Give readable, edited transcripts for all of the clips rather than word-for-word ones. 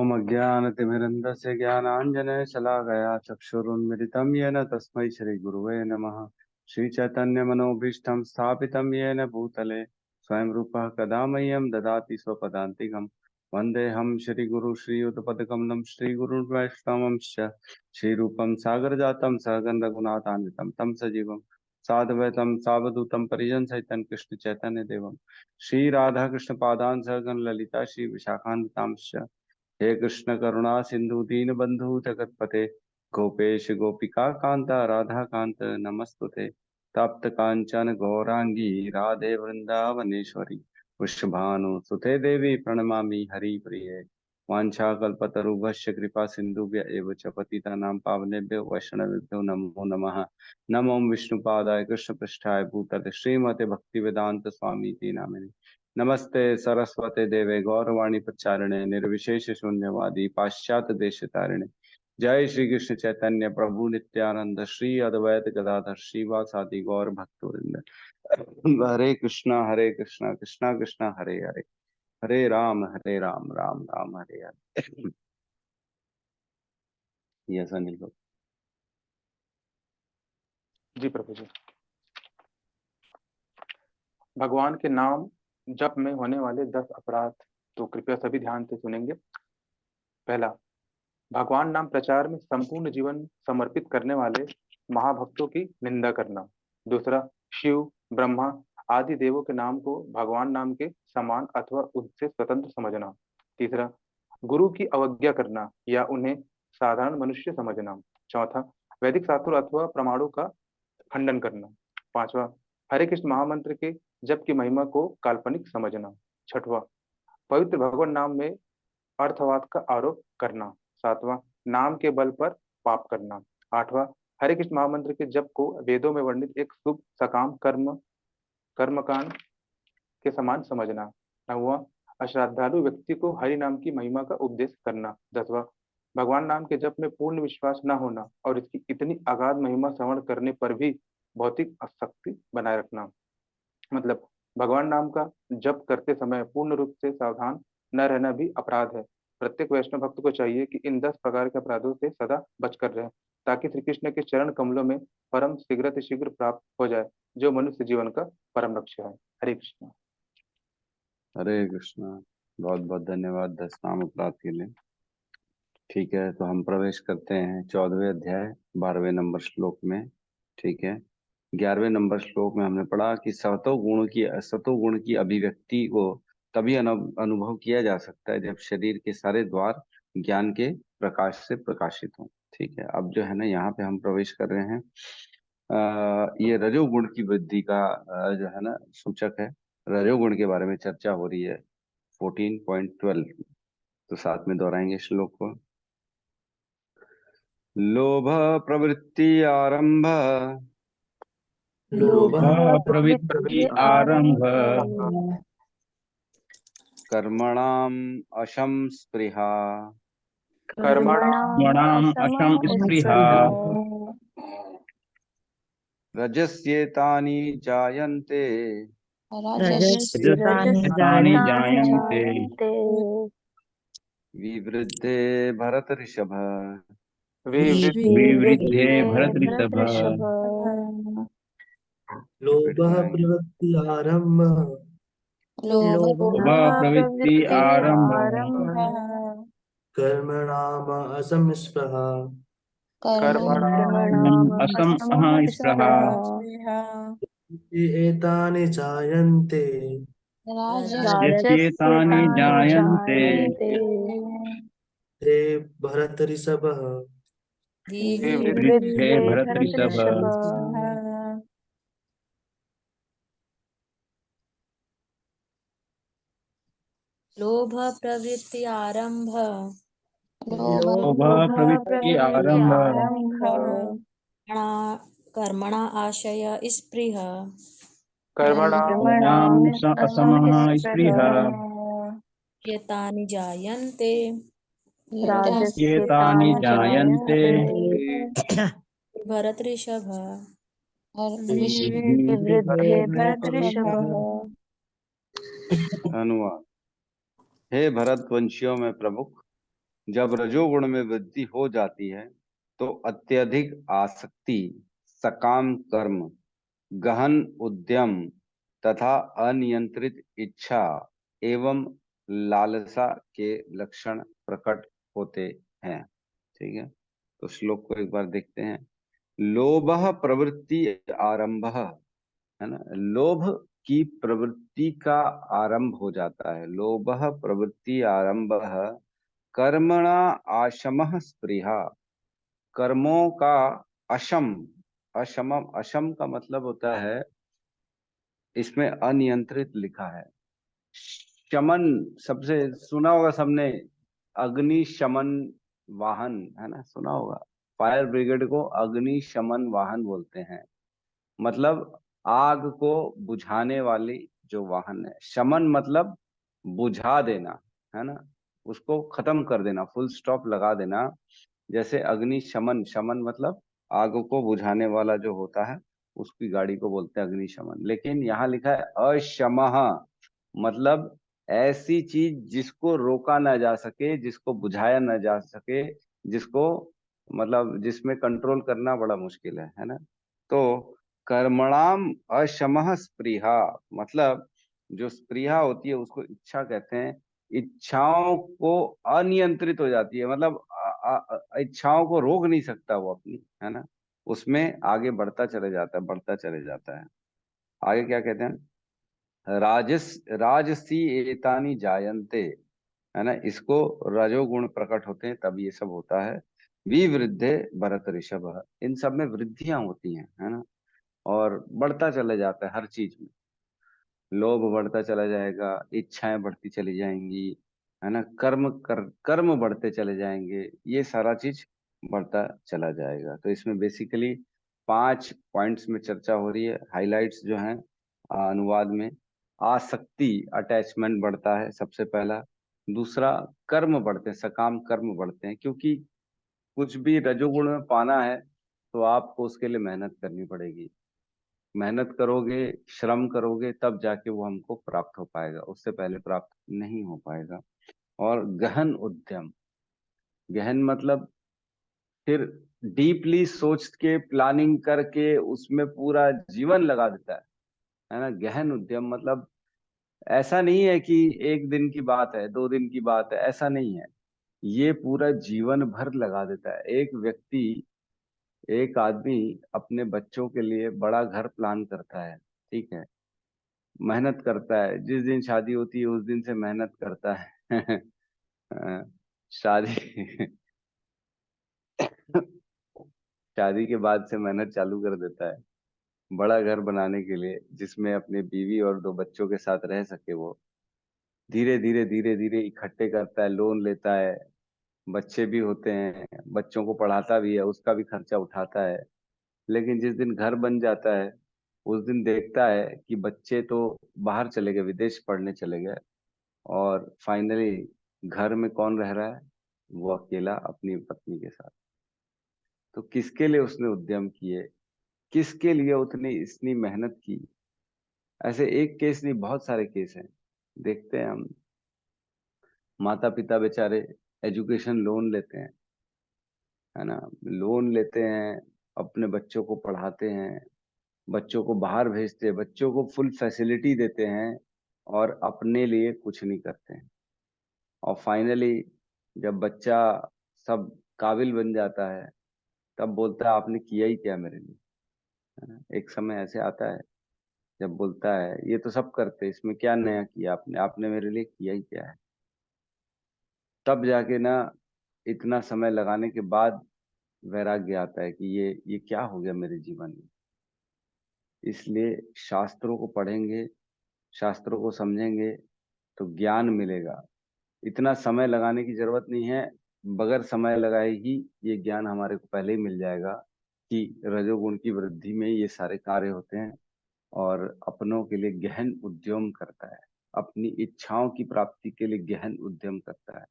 ओम अज्ञानतिमिरन्धस्य ज्ञानाञ्जनशलाकया चक्षुरुन्मिलितं येन तस्मै श्रीगुरुवे नमः। श्रीचैतन्यमनोभीष्टं स्थापितं येन भूतले स्वयं रूपः कदा मह्यं ददाति स्वपदान्तिकं। वन्देऽहं श्रीगुरु श्रीयुतपदकमलं श्रीगुरुन् वैष्णवंश्च श्रीरूपं सागरजातं सहगण रघुनाथान्वितं तं सजीवं साद्वैतं सावधूतं परिजन सहितं कृष्ण चैतन्य देवं श्री राधा कृष्ण पादान सहगण ललिता श्री विशाखान्वितांश्च। हे कृष्ण करुणा सिंधु दीन बंधु जगतपते गोपेश गोपिका कांता राधा कांत नमस्तुते। तप्त कांचन गौरांगी राधे वृंदावनेश्वरी वृषभानु सुते देवी प्रणमामि हरिप्रिये। वाञ्छाकल्पतरुभ्यश्च कृपा सिन्धुभ्य एव च पतितानां पावनेभ्यो वैष्णवेभ्यो नमो नमः। नमो विष्णुपादाय कृष्णपृष्ठाय भूतले श्रीमते भक्तिवेदांत स्वामी इति नामिने। नमस्ते सरस्वते देवे गौरवाणी प्रचारिणे निर्विशेष शून्यवादी पाश्चात्य देश तारिणे। जय श्री कृष्ण चैतन्य प्रभु नित्यानंद श्री अद्वैत गदाधर श्रीवासादि गौर भक्तवृंद। हरे कृष्णा कृष्णा कृष्णा हरे हरे हरे राम राम राम हरे हरे। यस अनिल को जी प्रभु जी। भगवान के नाम जप में होने वाले 10 अपराध तो कृपया सभी ध्यान से सुनेंगे। पहला, भगवान नाम प्रचार में संपूर्ण जीवन समर्पित करने वाले महाभक्तों की निंदा करना। दूसरा, शिव ब्रह्मा आदि देवों के नाम को भगवान नाम के समान अथवा उनसे स्वतंत्र समझना। तीसरा, गुरु की अवज्ञा करना या उन्हें साधारण मनुष्य समझना। चौथा, वैदिक शास्त्रों अथवा प्रमाणों का खंडन करना। पांचवा, हरे कृष्ण महामंत्र के जप की महिमा को काल्पनिक समझना। छठवां, पवित्र भगवान नाम में अर्थवाद का आरोप करना। सातवां, नाम के बल पर पाप करना। आठवां, हरे कृष्ण महामंत्र के जप को वेदों में वर्णित एक शुभ सकाम कर्मकांड के समान समझना। नौवां, अश्रद्धालु व्यक्ति को हरि नाम की महिमा का उपदेश करना। दसवां, भगवान नाम के जप में पूर्ण विश्वास न होना और इसकी इतनी अगाध महिमा श्रवण करने पर भी भौतिक आसक्ति बनाए रखना। मतलब भगवान नाम का जप करते समय पूर्ण रूप से सावधान न रहना भी अपराध है। प्रत्येक वैष्णव भक्त को चाहिए कि इन 10 प्रकार के अपराधों से सदा बचकर रहे, ताकि श्री कृष्ण के चरण कमलों में परम शीघ्र प्राप्त हो जाए, जो मनुष्य जीवन का परम लक्ष्य है। हरे कृष्ण। हरे कृष्णा। बहुत बहुत धन्यवाद 10 नाम अपराध के लिए। ठीक है, तो हम प्रवेश करते हैं 14वें अध्याय 12वें नंबर श्लोक में। ठीक है, 11वें नंबर श्लोक में हमने पढ़ा कि सतोगुण की अभिव्यक्ति को तभी अनुभव किया जा सकता है जब शरीर के सारे द्वार ज्ञान के प्रकाश से प्रकाशित हों। ठीक है, अब जो है ना, यहाँ पे हम प्रवेश कर रहे हैं। ये रजोगुण की वृद्धि का जो है ना सूचक है। रजोगुण के बारे में चर्चा हो रही है 14.12। तो साथ में दोहराएंगे श्लोक को। लोभ प्रवृत्ति आरंभ लोभ प्रवृत्ति आरंभ कर्मणाम अशम स्पृहा कर्मणाम अशम स्पृहा रजस्येतानि जायन्ते रजस्येतानि जायन्ते विवृद्धे भरतऋषभ। विवृद्धे भरतऋषभ। लोभ प्रवृत्ति आरंभ लोभ प्रवृत्ति आरंभ कर्मणाम असंस्पृहा असम स्पृहा एतानि जायन्ते रजस्येतानि जायन्ते ते भरतऋषभः। विवृद्धे भरतऋषभ। लोभ प्रवृत्ति आरंभ लोभ प्रवृत्ति आरंभ कर्मणा आशय स्पृह कर्मणाम असमः स्पृहा एतानि जायन्ते रजस्येतानि जायन्ते भरतऋषभ। विवृद्धे भरतऋषभ। अनुवाद। हे भरत वंशियों में प्रमुख जब रजोगुण में वृद्धि हो जाती है तो अत्यधिक आसक्ति, सकाम कर्म, गहन उद्यम तथा अनियंत्रित इच्छा एवं लालसा के लक्षण प्रकट होते हैं। ठीक है, तो श्लोक को एक बार देखते हैं। लोभः प्रवृत्ति आरंभ, है ना, लोभ की प्रवृत्ति का आरंभ हो जाता है। लोभः प्रवृत्ति आरंभ कर्मणा आशमः स्पृहा, कर्मों का अशम, अशम, अशम का मतलब होता है, इसमें अनियंत्रित लिखा है। शमन सबसे सुना होगा सबने, अग्नि शमन वाहन, है ना, सुना होगा। फायर ब्रिगेड को अग्नि शमन वाहन बोलते हैं, मतलब आग को बुझाने वाली जो वाहन है। शमन मतलब बुझा देना, है ना, उसको खत्म कर देना, फुल स्टॉप लगा देना। जैसे अग्नि शमन, शमन मतलब आग को बुझाने वाला जो होता है, उसकी गाड़ी को बोलते हैं अग्निशमन। लेकिन यहाँ लिखा है अशमः, मतलब ऐसी चीज जिसको रोका ना जा सके, जिसको बुझाया ना जा सके, जिसको मतलब जिसमें कंट्रोल करना बड़ा मुश्किल है ना। तो कर्मणाम अशमः स्पृहा, मतलब जो स्पृहा होती है उसको इच्छा कहते हैं। इच्छाओं को अनियंत्रित हो जाती है, मतलब इच्छाओं को रोक नहीं सकता वो अपनी, है ना, उसमें आगे बढ़ता चले जाता है, बढ़ता चले जाता है। आगे क्या कहते हैं, राजसी एतानी जायन्ते, है ना, इसको रजोगुण प्रकट होते हैं तब ये सब होता है। विवृद्धे भरत ऋषभ, इन सब में वृद्धियां होती हैं, है ना, और बढ़ता चला जाता है हर चीज में। लोभ बढ़ता चला जाएगा, इच्छाएं बढ़ती चली जाएंगी, है ना, कर्म बढ़ते चले जाएंगे, ये सारा चीज बढ़ता चला जाएगा। तो इसमें बेसिकली 5 पॉइंट्स में चर्चा हो रही है, हाइलाइट्स जो हैं अनुवाद में। आसक्ति, अटैचमेंट बढ़ता है सबसे पहला। दूसरा, कर्म बढ़ते हैं, सकाम कर्म बढ़ते हैं, क्योंकि कुछ भी रजोगुण में पाना है तो आपको उसके लिए मेहनत करनी पड़ेगी। मेहनत करोगे, श्रम करोगे, तब जाके वो हमको प्राप्त हो पाएगा, उससे पहले प्राप्त नहीं हो पाएगा। और गहन उद्यम, गहन मतलब फिर डीपली सोच के प्लानिंग करके उसमें पूरा जीवन लगा देता है ना। गहन उद्यम मतलब ऐसा नहीं है कि एक दिन की बात है, 2 दिन की बात है, ऐसा नहीं है। ये पूरा जीवन भर लगा देता है। एक व्यक्ति, एक आदमी अपने बच्चों के लिए बड़ा घर प्लान करता है, ठीक है, मेहनत करता है, जिस दिन शादी होती है उस दिन से मेहनत करता है। अ, शादी शादी के बाद से मेहनत चालू कर देता है बड़ा घर बनाने के लिए, जिसमें अपने बीवी और 2 बच्चों के साथ रह सके। वो धीरे धीरे धीरे धीरे इकट्ठे करता है, लोन लेता है, बच्चे भी होते हैं, बच्चों को पढ़ाता भी है, उसका भी खर्चा उठाता है। लेकिन जिस दिन घर बन जाता है उस दिन देखता है कि बच्चे तो बाहर चले गए, विदेश पढ़ने चले गए, और फाइनली घर में कौन रह रहा है, वो अकेला अपनी पत्नी के साथ। तो किसके लिए उसने उद्यम किए, किसके लिए उतनी इतनी मेहनत की। ऐसे एक केस नहीं, बहुत सारे केस हैं, देखते हैं हम। माता पिता बेचारे एजुकेशन लोन लेते हैं, है ना, लोन लेते हैं, अपने बच्चों को पढ़ाते हैं, बच्चों को बाहर भेजते हैं, बच्चों को फुल फैसिलिटी देते हैं, और अपने लिए कुछ नहीं करते हैं। और फाइनली जब बच्चा सब काबिल बन जाता है, तब बोलता है आपने किया ही क्या मेरे लिए, है ना। एक समय ऐसे आता है जब बोलता है ये तो सब करते, इसमें क्या नया किया आपने, आपने मेरे लिए किया ही क्या है। तब जाके ना, इतना समय लगाने के बाद वैराग्य आता है कि ये क्या हो गया मेरे जीवन में। इसलिए शास्त्रों को पढ़ेंगे, शास्त्रों को समझेंगे तो ज्ञान मिलेगा। इतना समय लगाने की जरूरत नहीं है, बगैर समय लगाए ही ये ज्ञान हमारे को पहले ही मिल जाएगा कि रजोगुण की वृद्धि में ये सारे कार्य होते हैं। और अपनों के लिए गहन उद्यम करता है, अपनी इच्छाओं की प्राप्ति के लिए गहन उद्यम करता है।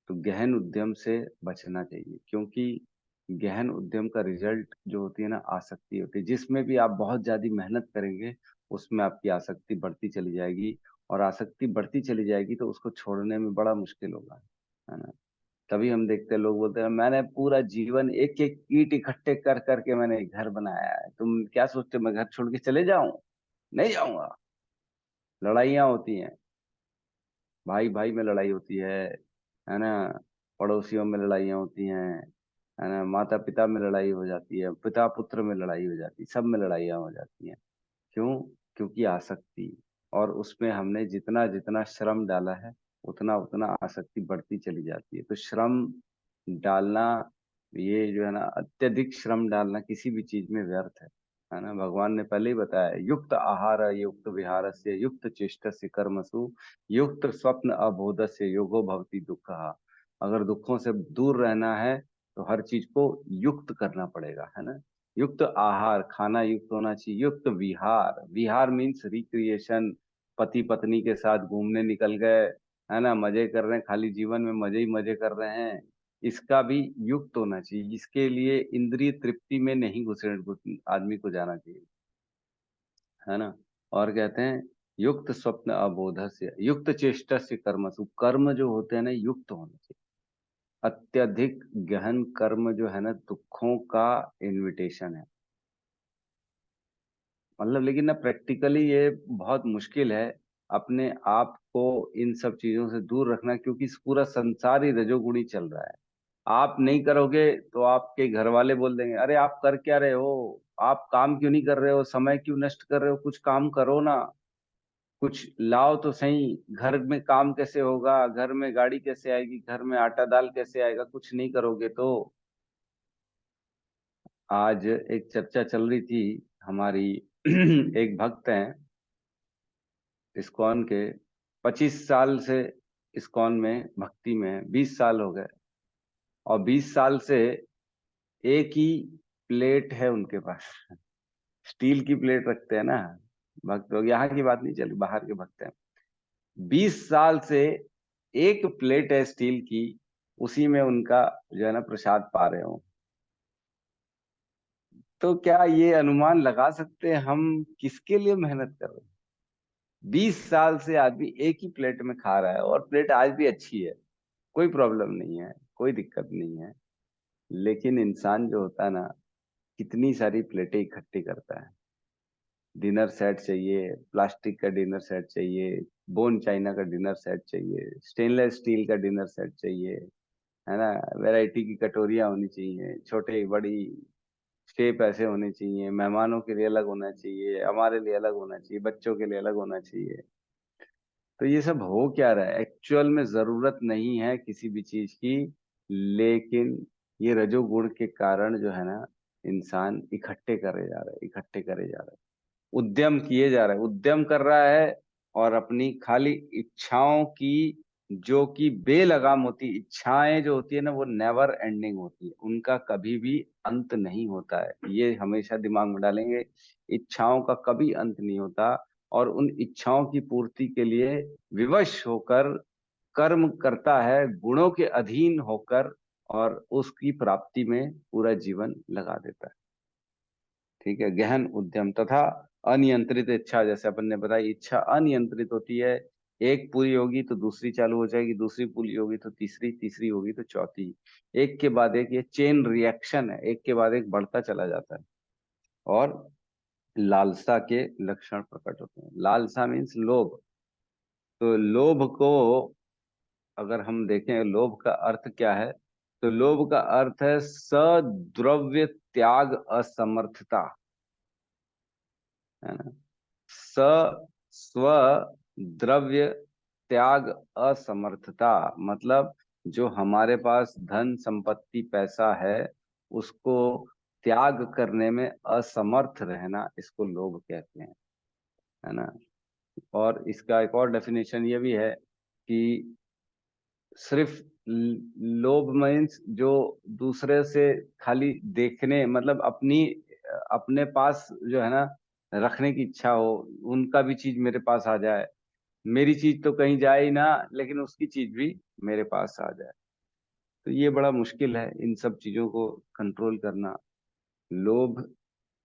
तो गहन उद्यम से बचना चाहिए, क्योंकि गहन उद्यम का रिजल्ट जो होती है ना, आसक्ति होती है। जिसमें भी आप बहुत ज्यादा मेहनत करेंगे उसमें आपकी आसक्ति बढ़ती चली जाएगी, और आसक्ति बढ़ती चली जाएगी तो उसको छोड़ने में बड़ा मुश्किल होगा, है ना। तभी हम देखते हैं लोग बोलते हैं मैंने पूरा जीवन एक एक ईंट इकट्ठे कर करके मैंने एक घर बनाया है, तुम क्या सोचते हो मैं घर छोड़ के चले जाऊं? नहीं जाऊंगा। लड़ाइयाँ होती हैं, भाई भाई में लड़ाई होती है ना, पड़ोसियों में लड़ाइयाँ होती हैं, है ना, माता पिता में लड़ाई हो जाती है, पिता पुत्र में लड़ाई हो जाती है, सब में लड़ाइयाँ हो जाती हैं। क्यों? क्योंकि आसक्ति, और उसमें हमने जितना जितना श्रम डाला है उतना उतना आसक्ति बढ़ती चली जाती है। तो श्रम डालना, ये जो है ना, अत्यधिक श्रम डालना किसी भी चीज में व्यर्थ है ना। भगवान ने पहले ही बताया, युक्त आहार युक्त विहार से युक्त चेष्ट से कर्मसु युक्त स्वप्न अबोध से योगो भवति दुख। अगर दुखों से दूर रहना है तो हर चीज को युक्त करना पड़ेगा, है ना। युक्त आहार, खाना युक्त होना चाहिए। युक्त विहार, विहार मीन्स रिक्रिएशन, पति पत्नी के साथ घूमने निकल गए, है ना, मजे कर रहे हैं, खाली जीवन में मजे ही मजे कर रहे हैं, इसका भी युक्त होना चाहिए। इसके लिए इंद्रिय तृप्ति में नहीं घुसे आदमी को जाना चाहिए, है ना। और कहते हैं युक्त स्वप्न अबोध से युक्त चेष्टा से कर्मसु, कर्म जो होते हैं ना युक्त होने चाहिए। अत्यधिक गहन कर्म जो है ना दुखों का इनविटेशन है। मतलब लेकिन ना प्रैक्टिकली ये बहुत मुश्किल है अपने आप को इन सब चीजों से दूर रखना, क्योंकि इस पूरा संसार ही रजोगुणी चल रहा है। आप नहीं करोगे तो आपके घर वाले बोल देंगे, अरे आप कर क्या रहे हो, आप काम क्यों नहीं कर रहे हो, समय क्यों नष्ट कर रहे हो, कुछ काम करो ना, कुछ लाओ तो सही। घर में काम कैसे होगा, घर में गाड़ी कैसे आएगी, घर में आटा दाल कैसे आएगा, कुछ नहीं करोगे तो। आज एक चर्चा चल रही थी हमारी एक भक्त हैं इस्कॉन के, 25 साल से इस्कॉन में भक्ति में, 20 साल हो गए, और 20 साल से एक ही प्लेट है उनके पास, स्टील की प्लेट रखते हैं ना भक्त लोग, यहाँ की बात नहीं चली, बाहर के भक्त हैं। 20 साल से एक प्लेट है स्टील की, उसी में उनका जो है ना प्रसाद पा रहे हो। तो क्या ये अनुमान लगा सकते हैं हम किसके लिए मेहनत कर रहे हैं? 20 साल से आदमी एक ही प्लेट में खा रहा है, और प्लेट आज भी अच्छी है, कोई प्रॉब्लम नहीं है, कोई दिक्कत नहीं है। लेकिन इंसान जो होता है ना, कितनी सारी प्लेटें इकट्ठी करता है। डिनर सेट चाहिए, प्लास्टिक का डिनर सेट चाहिए, बोन चाइना का डिनर सेट चाहिए, स्टेनलेस स्टील का डिनर सेट चाहिए, है ना, वैरायटी की कटोरियां होनी चाहिए, छोटे बड़ी शेप ऐसे होने चाहिए, मेहमानों के लिए अलग होना चाहिए, हमारे लिए अलग होना चाहिए, बच्चों के लिए अलग होना चाहिए। तो ये सब हो क्या रहा है? एक्चुअल में जरूरत नहीं है किसी भी चीज की, लेकिन ये रजोगुण के कारण जो है ना इंसान इकट्ठे करे जा रहा है, इकट्ठे करे जा रहा है, उद्यम किए जा रहा है, उद्यम कर रहा है, और अपनी खाली इच्छाओं की, जो कि बेलगाम होती इच्छाएं जो होती है ना, वो नेवर एंडिंग होती है, उनका कभी भी अंत नहीं होता है। ये हमेशा दिमाग में डालेंगे, इच्छाओं का कभी अंत नहीं होता। और उन इच्छाओं की पूर्ति के लिए विवश होकर कर्म करता है, गुणों के अधीन होकर, और उसकी प्राप्ति में पूरा जीवन लगा देता है। ठीक है, गहन उद्यम तथा अनियंत्रित इच्छा, जैसे अपन ने बताई, इच्छा अनियंत्रित होती है, एक पूरी होगी तो दूसरी चालू हो जाएगी, दूसरी पूरी होगी तो तीसरी, तीसरी होगी तो चौथी, एक के बाद एक, ये चेन रिएक्शन है, एक के बाद एक बढ़ता चला जाता है। और लालसा के लक्षण प्रकट होते हैं। लालसा मीन्स लोभ। तो लोभ को अगर हम देखें, लोभ का अर्थ क्या है, तो लोभ का अर्थ है सद्रव्य त्याग असमर्थता, है ना। स स्व द्रव्य त्याग असमर्थता, मतलब जो हमारे पास धन संपत्ति पैसा है उसको त्याग करने में असमर्थ रहना, इसको लोभ कहते हैं, है ना। और इसका एक और डेफिनेशन ये भी है कि सिर्फ लोभ मीन्स जो दूसरे से खाली देखने, मतलब अपनी अपने पास जो है ना रखने की इच्छा हो, उनका भी चीज मेरे पास आ जाए, मेरी चीज तो कहीं जाए ही ना, लेकिन उसकी चीज भी मेरे पास आ जाए। तो ये बड़ा मुश्किल है इन सब चीजों को कंट्रोल करना। लोभ,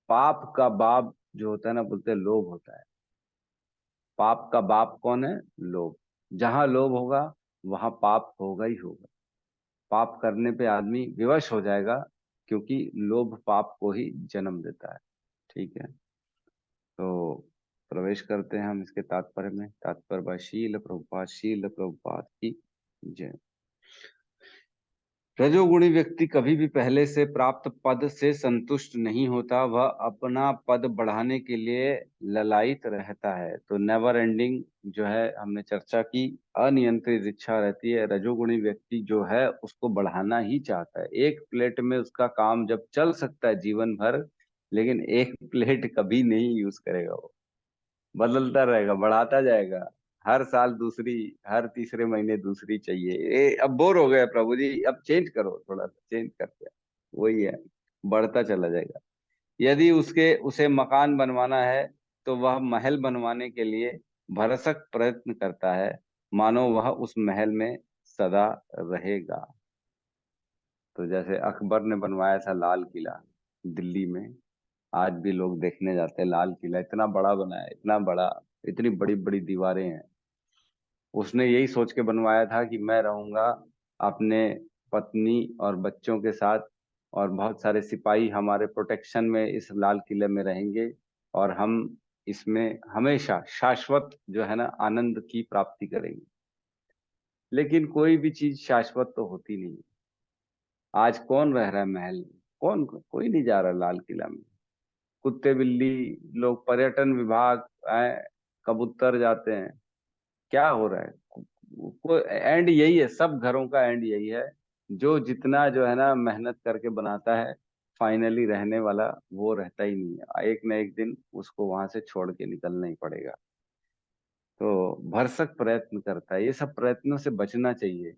पाप का बाप जो होता है ना, बोलते हैं लोभ होता है। पाप का बाप कौन है? लोभ। जहां लोभ होगा वहां पाप होगा ही होगा। पाप करने पे आदमी विवश हो जाएगा, क्योंकि लोभ पाप को ही जन्म देता है। ठीक है, तो प्रवेश करते हैं हम इसके तात्पर्य में। तात्पर्य बाय शील प्रभुपाद की जय। रजोगुणी व्यक्ति कभी भी पहले से प्राप्त पद से संतुष्ट नहीं होता, वह अपना पद बढ़ाने के लिए ललायित रहता है। तो नेवर एंडिंग जो है हमने चर्चा की, अनियंत्रित इच्छा रहती है। रजोगुणी व्यक्ति जो है उसको बढ़ाना ही चाहता है। एक प्लेट में उसका काम जब चल सकता है जीवन भर, लेकिन एक प्लेट कभी नहीं यूज करेगा, वो बदलता रहेगा, बढ़ाता जाएगा। हर साल दूसरी, हर तीसरे महीने दूसरी चाहिए। ये अब बोर हो गया प्रभु जी, अब चेंज करो, थोड़ा सा चेंज करते हैं। वही है, बढ़ता चला जाएगा। यदि उसे मकान बनवाना है तो वह महल बनवाने के लिए भरसक प्रयत्न करता है, मानो वह उस महल में सदा रहेगा। तो जैसे अकबर ने बनवाया था लाल किला दिल्ली में, आज भी लोग देखने जाते हैं। लाल किला इतना बड़ा बना है, इतना बड़ा, इतनी बड़ी बड़ी दीवारें हैं। उसने यही सोच के बनवाया था कि मैं रहूंगा अपने पत्नी और बच्चों के साथ, और बहुत सारे सिपाही हमारे प्रोटेक्शन में इस लाल किले में रहेंगे, और हम इसमें हमेशा शाश्वत जो है ना आनंद की प्राप्ति करेंगे। लेकिन कोई भी चीज शाश्वत तो होती नहीं। आज कौन रह रहा है महल में? कोई नहीं जा रहा लाल किला में। कुत्ते बिल्ली लोग, पर्यटन विभाग आए, कबूतर जाते हैं। क्या हो रहा है? को एंड यही है, सब घरों का एंड यही है। जो जितना जो है ना मेहनत करके बनाता है, फाइनली रहने वाला वो रहता ही नहीं है। एक न एक दिन उसको वहां से छोड़ के निकलना ही पड़ेगा। तो भरसक प्रयत्न करता है, ये सब प्रयत्नों से बचना चाहिए।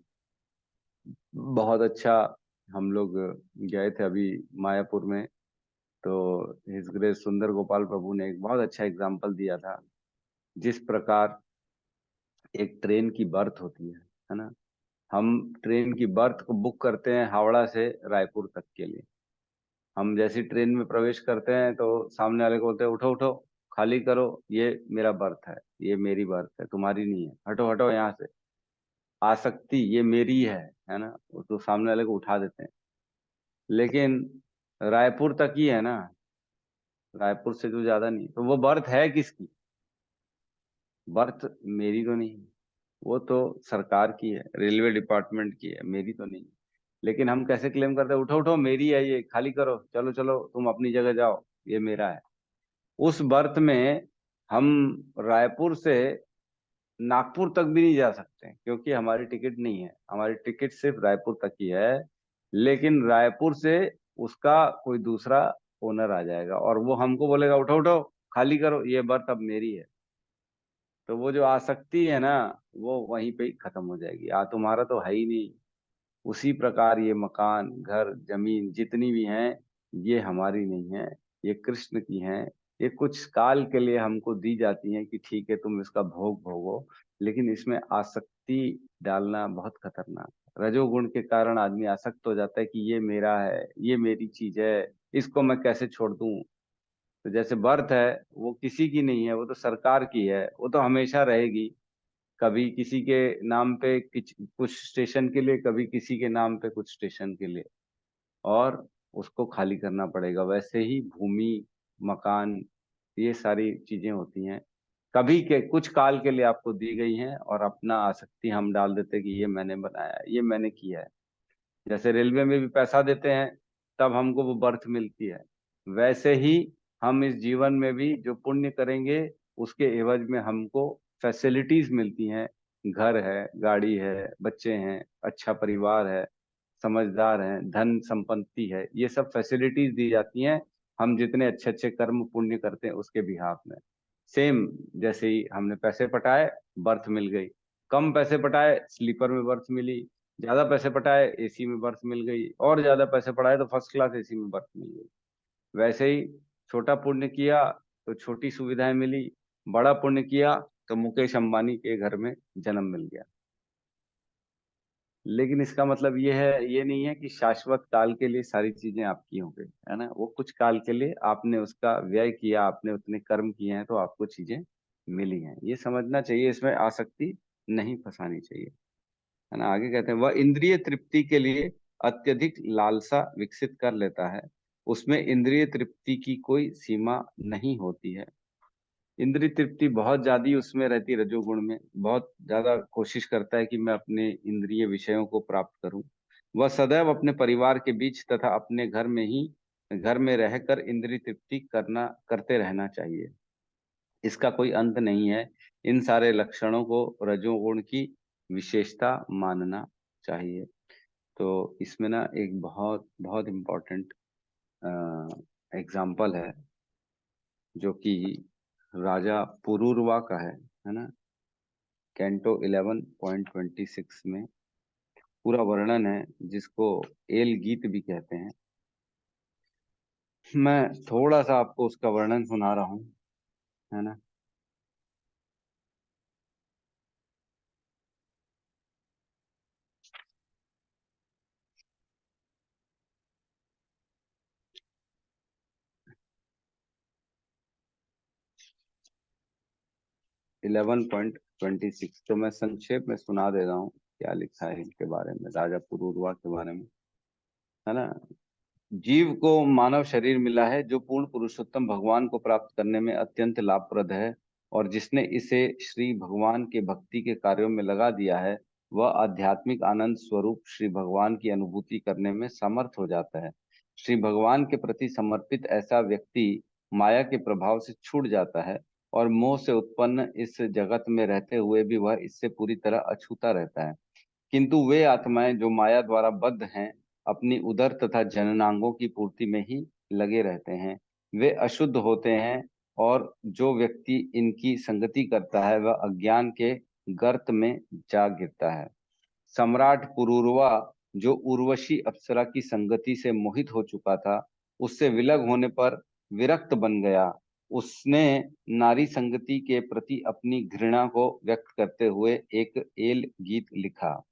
बहुत अच्छा, हम लोग गए थे अभी मायापुर में, तो हिज ग्रेस सुंदर गोपाल प्रभु ने एक बहुत अच्छा एग्जाम्पल दिया था। जिस प्रकार एक ट्रेन की बर्थ होती है ना, हम ट्रेन की बर्थ को बुक करते हैं हावड़ा से रायपुर तक के लिए। हम जैसी ट्रेन में प्रवेश करते हैं तो सामने वाले को बोलते हैं उठो उठो, खाली करो, ये मेरा बर्थ है, ये मेरी बर्थ है, तुम्हारी नहीं है, हटो हटो यहाँ से। आसक्ति, ये मेरी है ना, वो तो सामने वाले को उठा देते हैं। लेकिन रायपुर तक ही है ना, रायपुर से जो ज्यादा नहीं। तो वो बर्थ है किसकी? बर्थ मेरी तो नहीं, वो तो सरकार की है, रेलवे डिपार्टमेंट की है, मेरी तो नहीं। लेकिन हम कैसे क्लेम करते हैं, उठो उठो मेरी है, ये खाली करो, चलो चलो तुम अपनी जगह जाओ, ये मेरा है। उस बर्थ में हम रायपुर से नागपुर तक भी नहीं जा सकते, क्योंकि हमारी टिकट नहीं है। हमारी टिकट सिर्फ रायपुर तक ही है। लेकिन रायपुर से उसका कोई दूसरा ओनर आ जाएगा और वो हमको बोलेगा उठो उठो, खाली करो, ये बर्थ अब मेरी है। तो वो जो आसक्ति है ना, वो वहीं पे ही खत्म हो जाएगी। तुम्हारा तो है ही नहीं। उसी प्रकार ये मकान, घर, जमीन जितनी भी हैं, ये हमारी नहीं है, ये कृष्ण की हैं। ये कुछ काल के लिए हमको दी जाती हैं कि ठीक है तुम इसका भोग भोगो, लेकिन इसमें आसक्ति डालना बहुत खतरनाक है। रजोगुण के कारण आदमी आसक्त हो जाता है कि ये मेरा है, ये मेरी चीज है, इसको मैं कैसे छोड़ दूं। तो जैसे बर्थ है, वो किसी की नहीं है, वो तो सरकार की है, वो तो हमेशा रहेगी। कभी किसी के नाम पे कुछ स्टेशन के लिए, कभी किसी के नाम पे कुछ स्टेशन के लिए, और उसको खाली करना पड़ेगा। वैसे ही भूमि, मकान, ये सारी चीजें होती हैं, कभी के कुछ काल के लिए आपको दी गई हैं, और अपना आसक्ति हम डाल देते हैं कि ये मैंने बनाया है, ये मैंने किया है। जैसे रेलवे में भी पैसा देते हैं तब हमको वो बर्थ मिलती है, वैसे ही हम इस जीवन में भी जो पुण्य करेंगे उसके एवज में हमको फैसिलिटीज मिलती हैं। घर है, गाड़ी है, बच्चे हैं, अच्छा परिवार है, समझदार हैं, धन संपत्ति है, ये सब फैसिलिटीज दी जाती हैं हम जितने अच्छे अच्छे कर्म पुण्य करते हैं उसके बिहाफ में। सेम, जैसे ही हमने पैसे पटाए, बर्थ मिल गई। कम पैसे पटाए, स्लीपर में बर्थ मिली। ज्यादा पैसे पटाए, एसी में बर्थ मिल गई। और ज्यादा पैसे पटाए तो फर्स्ट क्लास एसी में बर्थ मिल गई। वैसे ही छोटा पुण्य किया तो छोटी सुविधाएं मिली, बड़ा पुण्य किया तो मुकेश अंबानी के घर में जन्म मिल गया। लेकिन इसका मतलब ये है, ये नहीं है कि शाश्वत काल के लिए सारी चीजें आपकी हो गई, है ना। वो कुछ काल के लिए आपने उसका व्यय किया, आपने उतने कर्म किए हैं, तो आपको चीजें मिली हैं। ये समझना चाहिए, इसमें आसक्ति नहीं फंसानी चाहिए। है ना। आगे कहते हैं वह इंद्रिय तृप्ति के लिए अत्यधिक लालसा विकसित कर लेता है, उसमें इंद्रिय तृप्ति की कोई सीमा नहीं होती है। इंद्रिय तृप्ति बहुत ज्यादा उसमें रहती है, रजोगुण में बहुत ज्यादा कोशिश करता है कि मैं अपने इंद्रिय विषयों को प्राप्त करूं। वह सदैव अपने परिवार के बीच तथा अपने घर में रहकर इंद्रिय तृप्ति करते रहना चाहिए। इसका कोई अंत नहीं है। इन सारे लक्षणों को रजोगुण की विशेषता मानना चाहिए। तो इसमें ना एक बहुत बहुत इम्पोर्टेंट एग्जाम्पल है जो कि राजा पुरूरवा का है ना। कैंटो 11.26 में पूरा वर्णन है, जिसको एल गीत भी कहते हैं। मैं थोड़ा सा आपको उसका वर्णन सुना रहा हूँ, है ना। 11.26 तो मैं संक्षेप में सुना दे रहा हूँ क्या लिखा है इनके बारे में, राजा पुरूरवा के बारे में, है ना। जीव को मानव शरीर मिला है जो पूर्ण पुरुषोत्तम भगवान को प्राप्त करने में अत्यंत लाभप्रद है, और जिसने इसे श्री भगवान के भक्ति के कार्यों में लगा दिया है वह आध्यात्मिक आनंद स्वरूप श्री भगवान की अनुभूति करने में समर्थ हो जाता है। श्री भगवान के प्रति समर्पित ऐसा व्यक्ति माया के प्रभाव से छूट जाता है, और मोह से उत्पन्न इस जगत में रहते हुए भी वह इससे पूरी तरह अछूता रहता है। किंतु वे आत्माएं जो माया द्वारा बद्ध हैं अपनी उदर तथा जननांगों की पूर्ति में ही लगे रहते हैं, वे अशुद्ध होते हैं, और जो व्यक्ति इनकी संगति करता है वह अज्ञान के गर्त में जा गिरता है। सम्राट पुरूरवा जो उर्वशी अप्सरा की संगति से मोहित हो चुका था, उससे विलग होने पर विरक्त बन गया। उसने नारी संगति के प्रति अपनी घृणा को व्यक्त करते हुए एक एल गीत लिखा।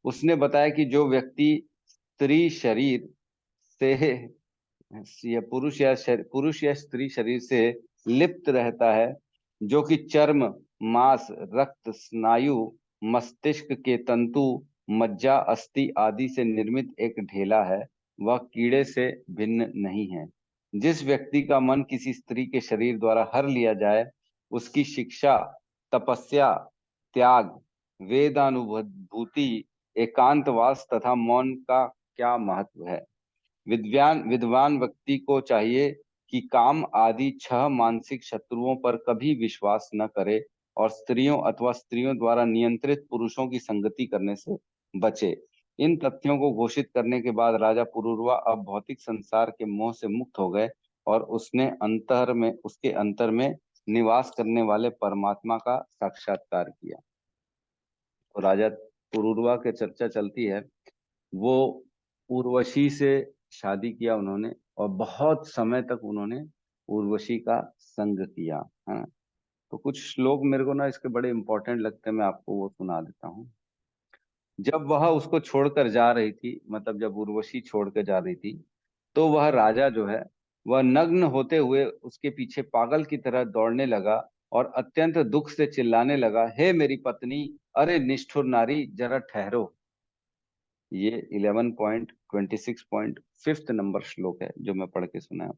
उसने बताया कि जो व्यक्ति स्त्री शरीर से या पुरुष या स्त्री शरीर से लिप्त रहता है, जो कि चर्म, मांस, रक्त, स्नायु, मस्तिष्क के तंतु, मज्जा, अस्थि आदि से निर्मित एक ढेला है, वह कीड़े से भिन्न नहीं है। जिस व्यक्ति का मन किसी स्त्री के शरीर द्वारा हर लिया जाए, उसकी शिक्षा, तपस्या, त्याग, वेदानुभूति, एकांतवास तथा मौन का क्या महत्व है। विद्वान व्यक्ति को चाहिए कि काम आदि 6 मानसिक शत्रुओं पर कभी विश्वास न करे, और स्त्रियों अथवा स्त्रियों द्वारा नियंत्रित पुरुषों की संगति करने से बचे। इन तथ्यों को घोषित करने के बाद राजा पुरूरवा अब भौतिक संसार के मोह से मुक्त हो गए, और उसके अंतर में निवास करने वाले परमात्मा का साक्षात्कार किया। तो राजा पुरूरवा की चर्चा चलती है, वो उर्वशी से शादी किया उन्होंने, और बहुत समय तक उन्होंने उर्वशी का संग किया, है। तो कुछ श्लोक मेरे को ना इसके बड़े इंपॉर्टेंट लगते हैं, मैं आपको वो सुना देता हूँ। जब वह उसको छोड़कर जा रही थी, मतलब जब उर्वशी छोड़ कर जा रही थी, तो वह राजा जो है वह नग्न होते हुए उसके पीछे पागल की तरह दौड़ने लगा, और अत्यंत दुख से चिल्लाने लगा, हे मेरी पत्नी, अरे निष्ठुर नारी, जरा ठहरो। ये 11.26.5 नंबर श्लोक है जो मैं पढ़ के सुनाया।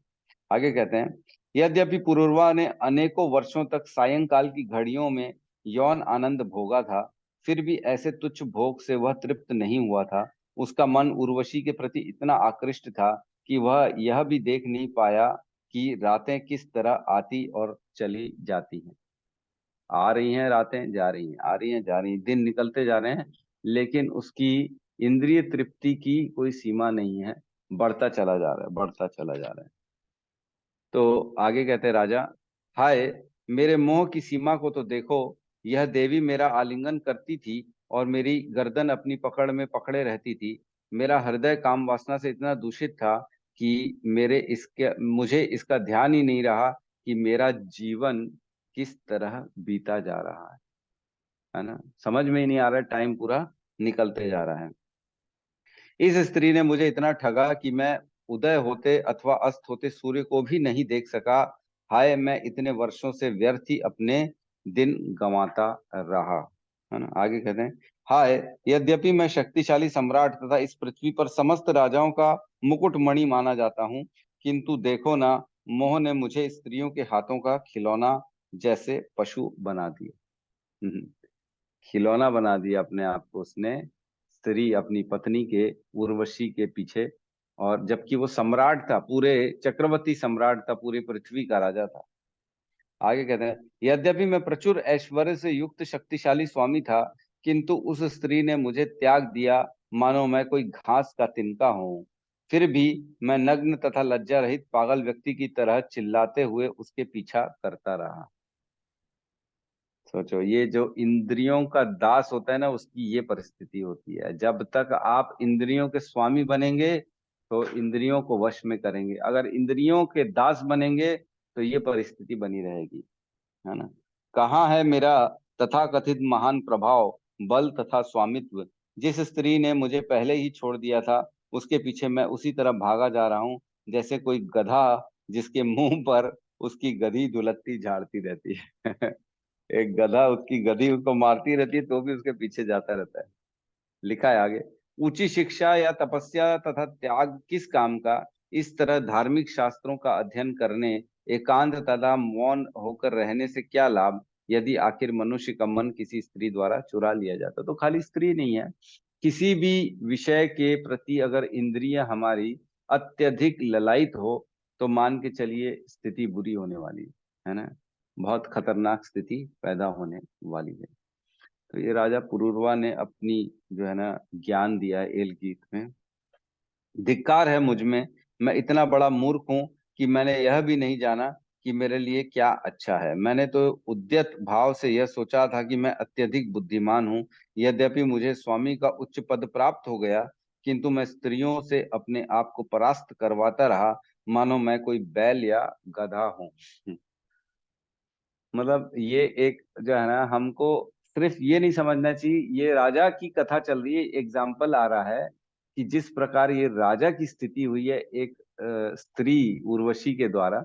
आगे कहते हैं, यद्यपि पुरूरवा ने अनेकों वर्षों तक सायंकाल की घड़ियों में यौन आनंद भोगा था, फिर भी ऐसे तुच्छ भोग से वह तृप्त नहीं हुआ था। उसका मन उर्वशी के प्रति इतना आकृष्ट था कि वह यह भी देख नहीं पाया कि रातें किस तरह आती और चली जाती हैं। आ रही हैं रातें, जा रही हैं, आ रही हैं, जा रही हैं, दिन निकलते जा रहे हैं, लेकिन उसकी इंद्रिय तृप्ति की कोई सीमा नहीं है, बढ़ता चला जा रहा है, बढ़ता चला जा रहा है। तो आगे कहते हैं राजा, हाय मेरे मोह की सीमा को तो देखो, यह देवी मेरा आलिंगन करती थी और मेरी गर्दन अपनी पकड़ में पकड़े रहती थी। मेरा हृदय काम वासना से इतना दूषित था कि मुझे इसका ध्यान ही नहीं रहा कि मेरा जीवन किस तरह बीता जा रहा है ना। समझ में ही नहीं आ रहा है, टाइम पूरा निकलते जा रहा है। इस स्त्री ने मुझे इतना ठगा कि मैं उदय होते अथवा अस्त होते सूर्य को भी नहीं देख सका। हाय मैं इतने वर्षों से व्यर्थ ही अपने दिन गंवाता रहा। है ना। आगे कहते हैं, हाय, यद्यपि मैं शक्तिशाली सम्राट तथा इस पृथ्वी पर समस्त राजाओं का मुकुटमणि माना जाता हूँ, किंतु देखो ना, मोह ने मुझे स्त्रियों के हाथों का खिलौना जैसे पशु बना दिया। खिलौना बना दिया अपने आप को उसने, स्त्री अपनी पत्नी के, उर्वशी के पीछे। और जबकि वो सम्राट था, पूरे चक्रवर्ती सम्राट था, पूरी पृथ्वी का राजा था। आगे कहते हैं, यद्यपि मैं प्रचुर ऐश्वर्य से युक्त शक्तिशाली स्वामी था, किंतु उस स्त्री ने मुझे त्याग दिया, मानो मैं कोई घास का तिनका हूँ। फिर भी मैं नग्न तथा लज्जा रहित पागल व्यक्ति की तरह चिल्लाते हुए उसके पीछा करता रहा। सोचो, ये जो इंद्रियों का दास होता है ना, उसकी ये परिस्थिति होती है। जब तक आप इंद्रियों के स्वामी बनेंगे तो इंद्रियों को वश में करेंगे, अगर इंद्रियों के दास बनेंगे तो ये परिस्थिति बनी रहेगी, है ना। कहाँ है मेरा तथाकथित महान प्रभाव, बल तथा स्वामित्व? जिस स्त्री ने मुझे पहले ही छोड़ दिया था, उसके पीछे मैं उसी तरह भागा जा रहा हूँ, जैसे कोई गधा जिसके मुंह पर उसकी गधी दुलत्ती झाड़ती रहती है। एक गधा उसकी गधी उसको मारती रहती है तो भी उसके पीछे जाता रहता है। लिखा है आगे, ऊंची शिक्षा या तपस्या तथा त्याग किस काम का? इस तरह धार्मिक शास्त्रों का अध्ययन करने, एकांत तथा मौन होकर रहने से क्या लाभ, यदि आखिर मनुष्य का मन किसी स्त्री द्वारा चुरा लिया जाता? तो खाली स्त्री नहीं है, किसी भी विषय के प्रति अगर इंद्रिय हमारी अत्यधिक ललायित हो तो मान के चलिए स्थिति बुरी होने वाली है ना, बहुत खतरनाक स्थिति पैदा होने वाली है। तो ये राजा पुरूरवा ने अपनी जो है ना ज्ञान दिया है एल गीत में। धिक्कार है मुझ में, मैं इतना बड़ा मूर्ख हूँ कि मैंने यह भी नहीं जाना कि मेरे लिए क्या अच्छा है। मैंने तो उद्यत भाव से यह सोचा था कि मैं अत्यधिक बुद्धिमान हूँ। यद्यपि मुझे स्वामी का उच्च पद प्राप्त हो गया, किंतु मैं स्त्रियों से अपने आप को परास्त करवाता रहा, मानो मैं कोई बैल या गधा हूँ। मतलब ये एक जो है ना, हमको सिर्फ ये नहीं समझना चाहिए, ये राजा की कथा चल रही है, एग्जाम्पल आ रहा है कि जिस प्रकार ये राजा की स्थिति हुई है एक स्त्री उर्वशी के द्वारा,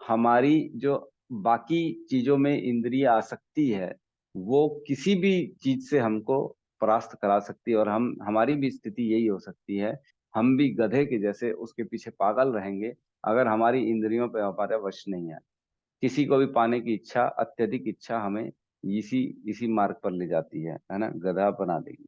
हमारी जो बाकी चीजों में इंद्रिय आसक्ति है वो किसी भी चीज से हमको परास्त करा सकती है, और हमारी भी स्थिति यही हो सकती है। हम भी गधे के जैसे उसके पीछे पागल रहेंगे अगर हमारी इंद्रियों पे हमारा वश नहीं है। किसी को भी पाने की इच्छा, अत्यधिक इच्छा हमें इसी इसी मार्ग पर ले जाती है ना, गधा बना देगी।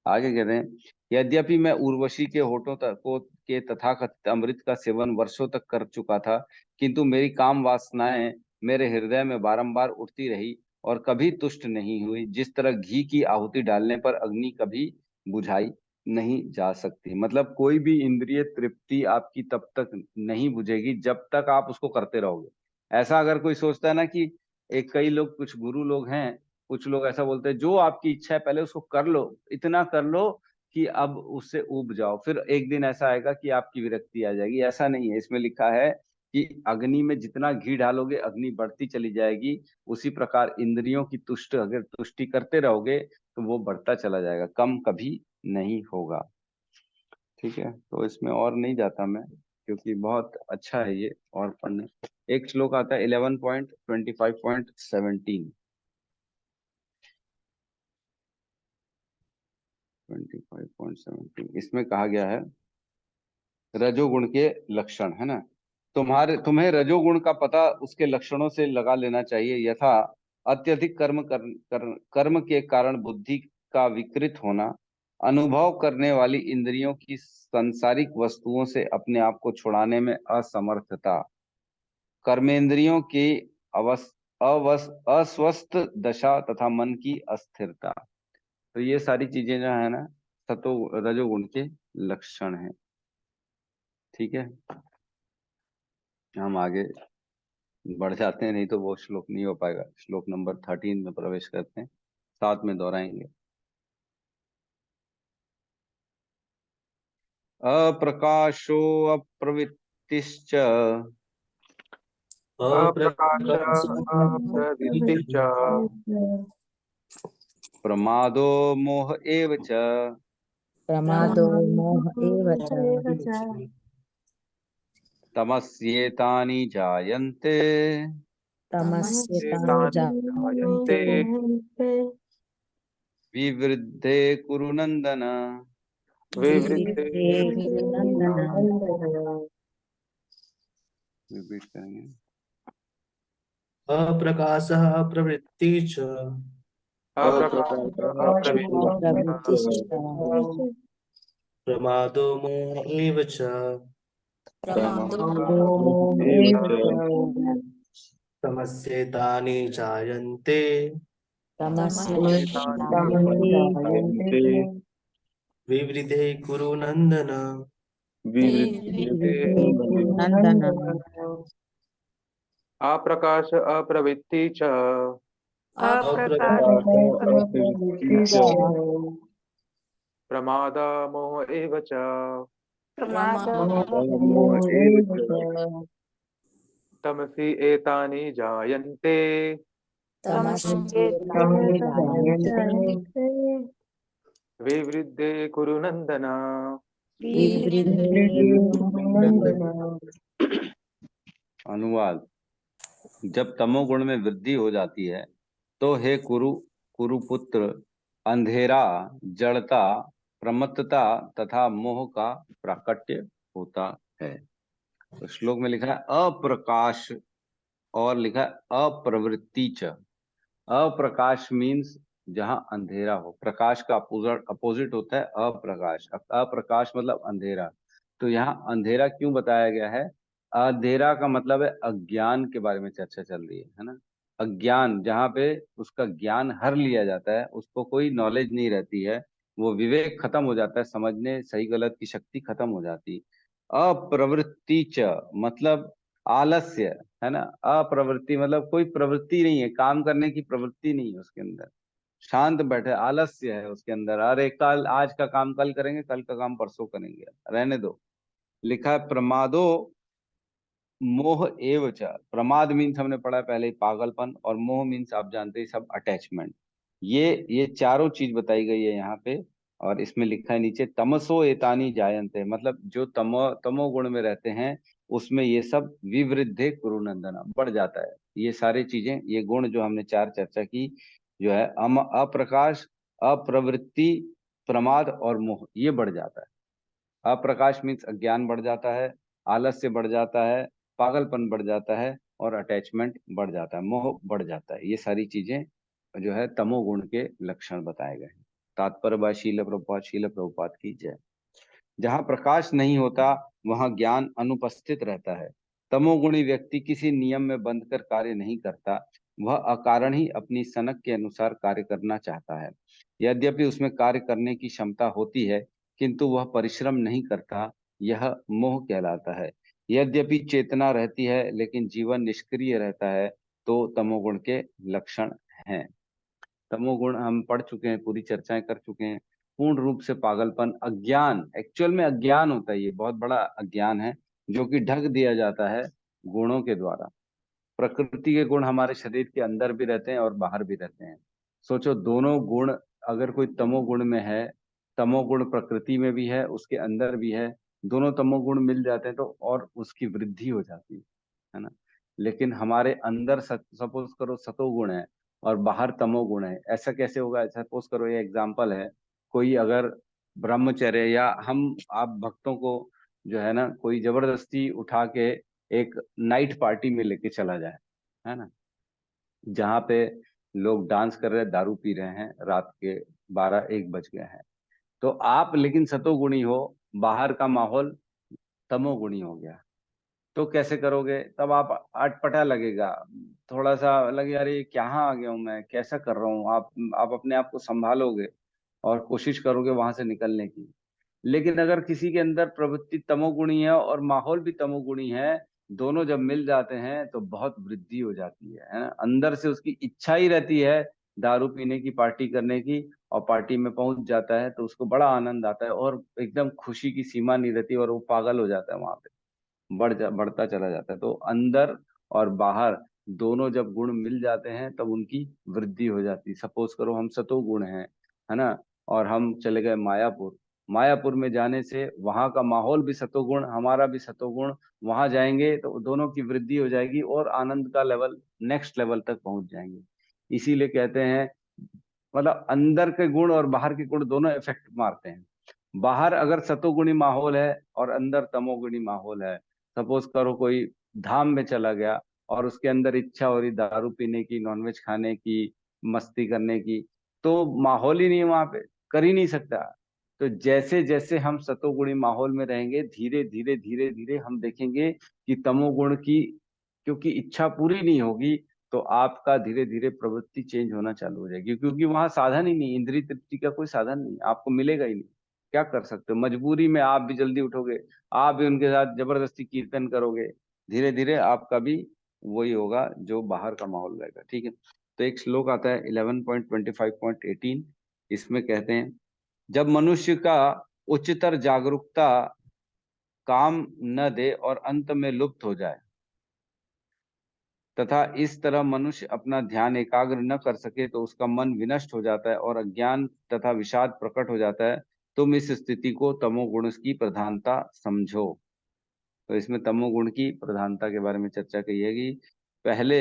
आगे कहते हैं, यद्यपि मैं उर्वशी के होठों तक को के तथाकथित अमृत का सेवन वर्षों तक कर चुका था, किंतु मेरी काम वासनाएं मेरे हृदय में बारंबार उठती रही और कभी तुष्ट नहीं हुई। जिस तरह घी की आहुति डालने पर अग्नि कभी बुझाई नहीं जा सकती। मतलब कोई भी इंद्रिय तृप्ति आपकी तब तक नहीं बुझेगी जब तक आप उसको करते रहोगे। ऐसा अगर कोई सोचता है ना कि एक, कई लोग, कुछ गुरु लोग हैं, कुछ लोग ऐसा बोलते हैं, जो आपकी इच्छा है पहले उसको कर लो, इतना कर लो कि अब उससे ऊब जाओ, फिर एक दिन ऐसा आएगा कि आपकी विरक्ति आ जाएगी। ऐसा नहीं है, इसमें लिखा है कि अग्नि में जितना घी डालोगे अग्नि बढ़ती चली जाएगी। उसी प्रकार इंद्रियों की अगर तुष्टि करते रहोगे तो वो बढ़ता चला जाएगा, कम कभी नहीं होगा। ठीक है, तो इसमें और नहीं जाता मैं, क्योंकि बहुत अच्छा है ये और पढ़ने। एक श्लोक आता है 11.25.17, 25.17, इसमें कहा गया है रजोगुण के लक्षण, है ना। तुम्हें रजोगुण का पता उसके लक्षणों से लगा लेना चाहिए। यथा अत्यधिक कर्म के कारण बुद्धि का विकृत होना, अनुभव करने वाली इंद्रियों की सांसारिक वस्तुओं से अपने आप को छुड़ाने में असमर्थता, कर्मेंद्रियों की अस्वस्थ दशा तथा मन की अस्थिरता। तो ये सारी चीजें जो है ना सतो रजोगुण के लक्षण हैं। ठीक है, हम आगे बढ़ जाते हैं, नहीं तो वो श्लोक नहीं हो पाएगा। श्लोक नंबर 13 में प्रवेश करते हैं, साथ में दोहराएंगे। अप्रकाशो अप्रवृत्तिश्च अप्रकाश अप्रकाश अप्रवृत्ति च प्रमादो मोह एव च प्रमादो मोह एव च तमस्येतानि जायन्ते तमस्य तानि एतानि जायन्ते जायन्ते विवृद्धे कुरु नंदन। विवृद्धे रिपीट करेंगे। अप्रकाशः अप्रवृत्ति च अप्रकाशः अप्रवृत्तिश्च प्रमादो मोह एव च प्रमादो एव च तमस्येतानि जायन्ते तमस्येतानि विवृधे कुरु नन्दन। विवृद्धे नन्दन। अप्रकाश अप्रवृत्ति च प्रमाद मोह एव च तमसि एतानि जायन्ते तमस्येतानि जायन्ते विवृद्धे कुरु नन्दन। विवृद्धे नन्दन। अनुवाद। जब तमोगुण में वृद्धि हो जाती है तो हे कुरुपुत्र, अंधेरा, जड़ता, प्रमत्तता तथा मोह का प्राकट्य होता है। तो श्लोक में लिखा है अप्रकाश और लिखा है अप्रवृत्ति च। अप्रकाश मीन्स जहां अंधेरा हो, प्रकाश का अपोजिट होता है अप्रकाश। अप्रकाश मतलब अंधेरा। तो यहाँ अंधेरा क्यों बताया गया है? अंधेरा का मतलब है अज्ञान के बारे में चर्चा चल रही है ना। अज्ञान जहाँ पे उसका ज्ञान हर लिया जाता है, उसको कोई नॉलेज नहीं रहती है, वो विवेक खत्म हो जाता है, समझने सही गलत की शक्ति खत्म हो जाती। अप्रवृत्ति च मतलब आलस्य, है ना। अप्रवृत्ति मतलब कोई प्रवृत्ति नहीं है, काम करने की प्रवृत्ति नहीं है उसके अंदर, शांत बैठे, आलस्य है उसके अंदर। अरे कल आज का काम कल करेंगे, कल का काम परसों करेंगे, रहने दो। लिखा है प्रमादो मोह एव च। प्रमाद मीन्स हमने पढ़ा है पहले ही पागलपन, और मोह मीन्स आप जानते हैं सब अटैचमेंट। ये चारों चीज बताई गई है यहाँ पे। और इसमें लिखा है नीचे तमसो एतानी जायन्ते, मतलब जो तमो गुण में रहते हैं उसमें ये सब विवृद्धे कुरुनंदना बढ़ जाता है। ये सारी चीजें, ये गुण जो हमने चार चर्चा की, जो है अप्रकाश, अप्रवृत्ति, प्रमाद और मोह, ये बढ़ जाता है। अप्रकाश मीन्स अज्ञान बढ़ जाता है, आलस्य बढ़ जाता है, पागलपन बढ़ जाता है और अटैचमेंट बढ़ जाता है, मोह बढ़ जाता है। ये सारी चीजें जो है तमोगुण के लक्षण बताए गए हैं। तात्पर्य बाय शील प्रभुपाद की जय। जहाँ प्रकाश नहीं होता वहाँ ज्ञान अनुपस्थित रहता है। तमोगुणी व्यक्ति किसी नियम में बंधकर कार्य नहीं करता, वह अकारण ही अपनी सनक के अनुसार कार्य करना चाहता है। यद्यपि उसमें कार्य करने की क्षमता होती है किंतु वह परिश्रम नहीं करता, यह मोह कहलाता है। यद्यपि चेतना रहती है लेकिन जीवन निष्क्रिय रहता है, तो तमोगुण के लक्षण हैं। तमोगुण हम पढ़ चुके हैं, पूरी चर्चाएं कर चुके हैं। पूर्ण रूप से पागलपन, अज्ञान, एक्चुअल में अज्ञान होता है, ये बहुत बड़ा अज्ञान है जो कि ढक दिया जाता है गुणों के द्वारा। प्रकृति के गुण हमारे शरीर के अंदर भी रहते हैं और बाहर भी रहते हैं। सोचो दोनों गुण, अगर कोई तमोगुण में है, तमोगुण प्रकृति में भी है उसके अंदर भी है, दोनों तमोगुण मिल जाते हैं तो और उसकी वृद्धि हो जाती है ना। लेकिन हमारे अंदर सपोज करो सतोगुण है और बाहर तमोगुण है, ऐसा कैसे होगा? सपोज करो ये एग्जाम्पल है, कोई अगर ब्रह्मचर्य या हम आप भक्तों को जो है ना कोई जबरदस्ती उठा के एक नाइट पार्टी में लेके चला जाए, है ना, जहाँ पे लोग डांस कर रहे हैं, दारू पी रहे हैं, रात के 12-1 बज गए हैं, तो आप लेकिन सतोगुणी हो, बाहर का माहौल तमोगुणी हो गया, तो कैसे करोगे? तब आप अटपटा लगेगा, थोड़ा सा लगे अरे कहाँ आ गया हूँ मैं, कैसा कर रहा हूँ। आप अपने आप को संभालोगे और कोशिश करोगे वहां से निकलने की। लेकिन अगर किसी के अंदर प्रवृत्ति तमोगुणी है और माहौल भी तमोगुणी है, दोनों जब मिल जाते हैं तो बहुत वृद्धि हो जाती है ना। अंदर से उसकी इच्छा ही रहती है दारू पीने की, पार्टी करने की, और पार्टी में पहुंच जाता है तो उसको बड़ा आनंद आता है और एकदम खुशी की सीमा नहीं रहती और वो पागल हो जाता है वहां पे, बढ़ता चला जाता है। तो अंदर और बाहर दोनों जब गुण मिल जाते हैं तब उनकी वृद्धि हो जाती है। सपोज करो हम सतोगुण हैं, है ना, और हम चले गए मायापुर। मायापुर में जाने से वहां का माहौल भी सतोगुण, हमारा भी सतोगुण, वहां जाएंगे तो दोनों की वृद्धि हो जाएगी और आनंद का लेवल नेक्स्ट लेवल तक पहुंच जाएंगे। इसीलिए कहते हैं मतलब अंदर के गुण और बाहर के गुण दोनों इफेक्ट मारते हैं। बाहर अगर सतोगुणी माहौल है और अंदर तमोगुणी माहौल है, सपोज करो कोई धाम में चला गया और उसके अंदर इच्छा हो रही दारू पीने की, नॉनवेज खाने की, मस्ती करने की, तो माहौल ही नहीं है वहां पे, कर ही नहीं सकता। तो जैसे जैसे हम सतोगुणी माहौल में रहेंगे, धीरे धीरे धीरे धीरे हम देखेंगे कि तमोगुण की, क्योंकि इच्छा पूरी नहीं होगी, तो आपका धीरे धीरे प्रवृत्ति चेंज होना चालू हो जाएगी, क्योंकि वहां साधन ही नहीं, इंद्रिय तृप्ति का कोई साधन नहीं, आपको मिलेगा ही नहीं। क्या कर सकते हो, मजबूरी में आप भी जल्दी उठोगे, आप भी उनके साथ जबरदस्ती कीर्तन करोगे, धीरे धीरे आपका भी वही होगा जो बाहर का माहौल रहेगा। ठीक है, तो एक श्लोक आता है 11.25.18, इसमें कहते हैं, जब मनुष्य का उच्चतर जागरूकता काम न दे और अंत में लुप्त हो जाए, तथा इस तरह मनुष्य अपना ध्यान एकाग्र न कर सके, तो उसका मन विनष्ट हो जाता है और अज्ञान तथा विषाद प्रकट हो जाता है। तुम इस स्थिति को तमोगुण की प्रधानता समझो। तो इसमें तमोगुण की प्रधानता के बारे में चर्चा की है कि पहले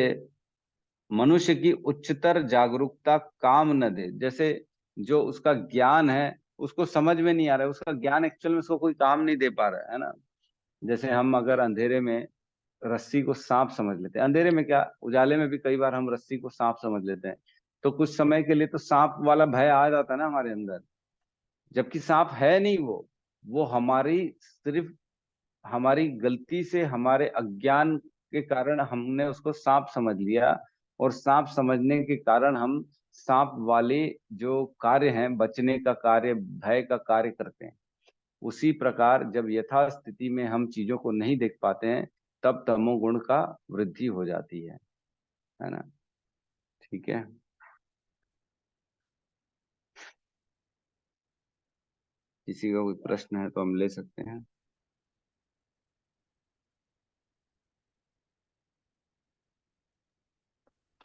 मनुष्य की उच्चतर जागरूकता काम न दे, जैसे जो उसका ज्ञान है उसको समझ में नहीं आ रहा है, उसका ज्ञान एक्चुअल में उसको कोई काम नहीं दे पा रहा है ना। जैसे हम अगर अंधेरे में रस्सी को सांप समझ लेते हैं, अंधेरे में क्या, उजाले में भी कई बार हम रस्सी को सांप समझ लेते हैं, तो कुछ समय के लिए तो सांप वाला भय आ जाता है ना हमारे अंदर, जबकि सांप है नहीं वो हमारी सिर्फ हमारी गलती से, हमारे अज्ञान के कारण हमने उसको सांप समझ लिया, और सांप समझने के कारण हम सांप वाले जो कार्य हैं, बचने का कार्य, भय का कार्य करते हैं। उसी प्रकार जब यथा स्थिति में हम चीजों को नहीं देख पाते हैं, तब तमोगुण का वृद्धि हो जाती है ना। ठीक है, किसी का कोई प्रश्न है तो हम ले सकते हैं।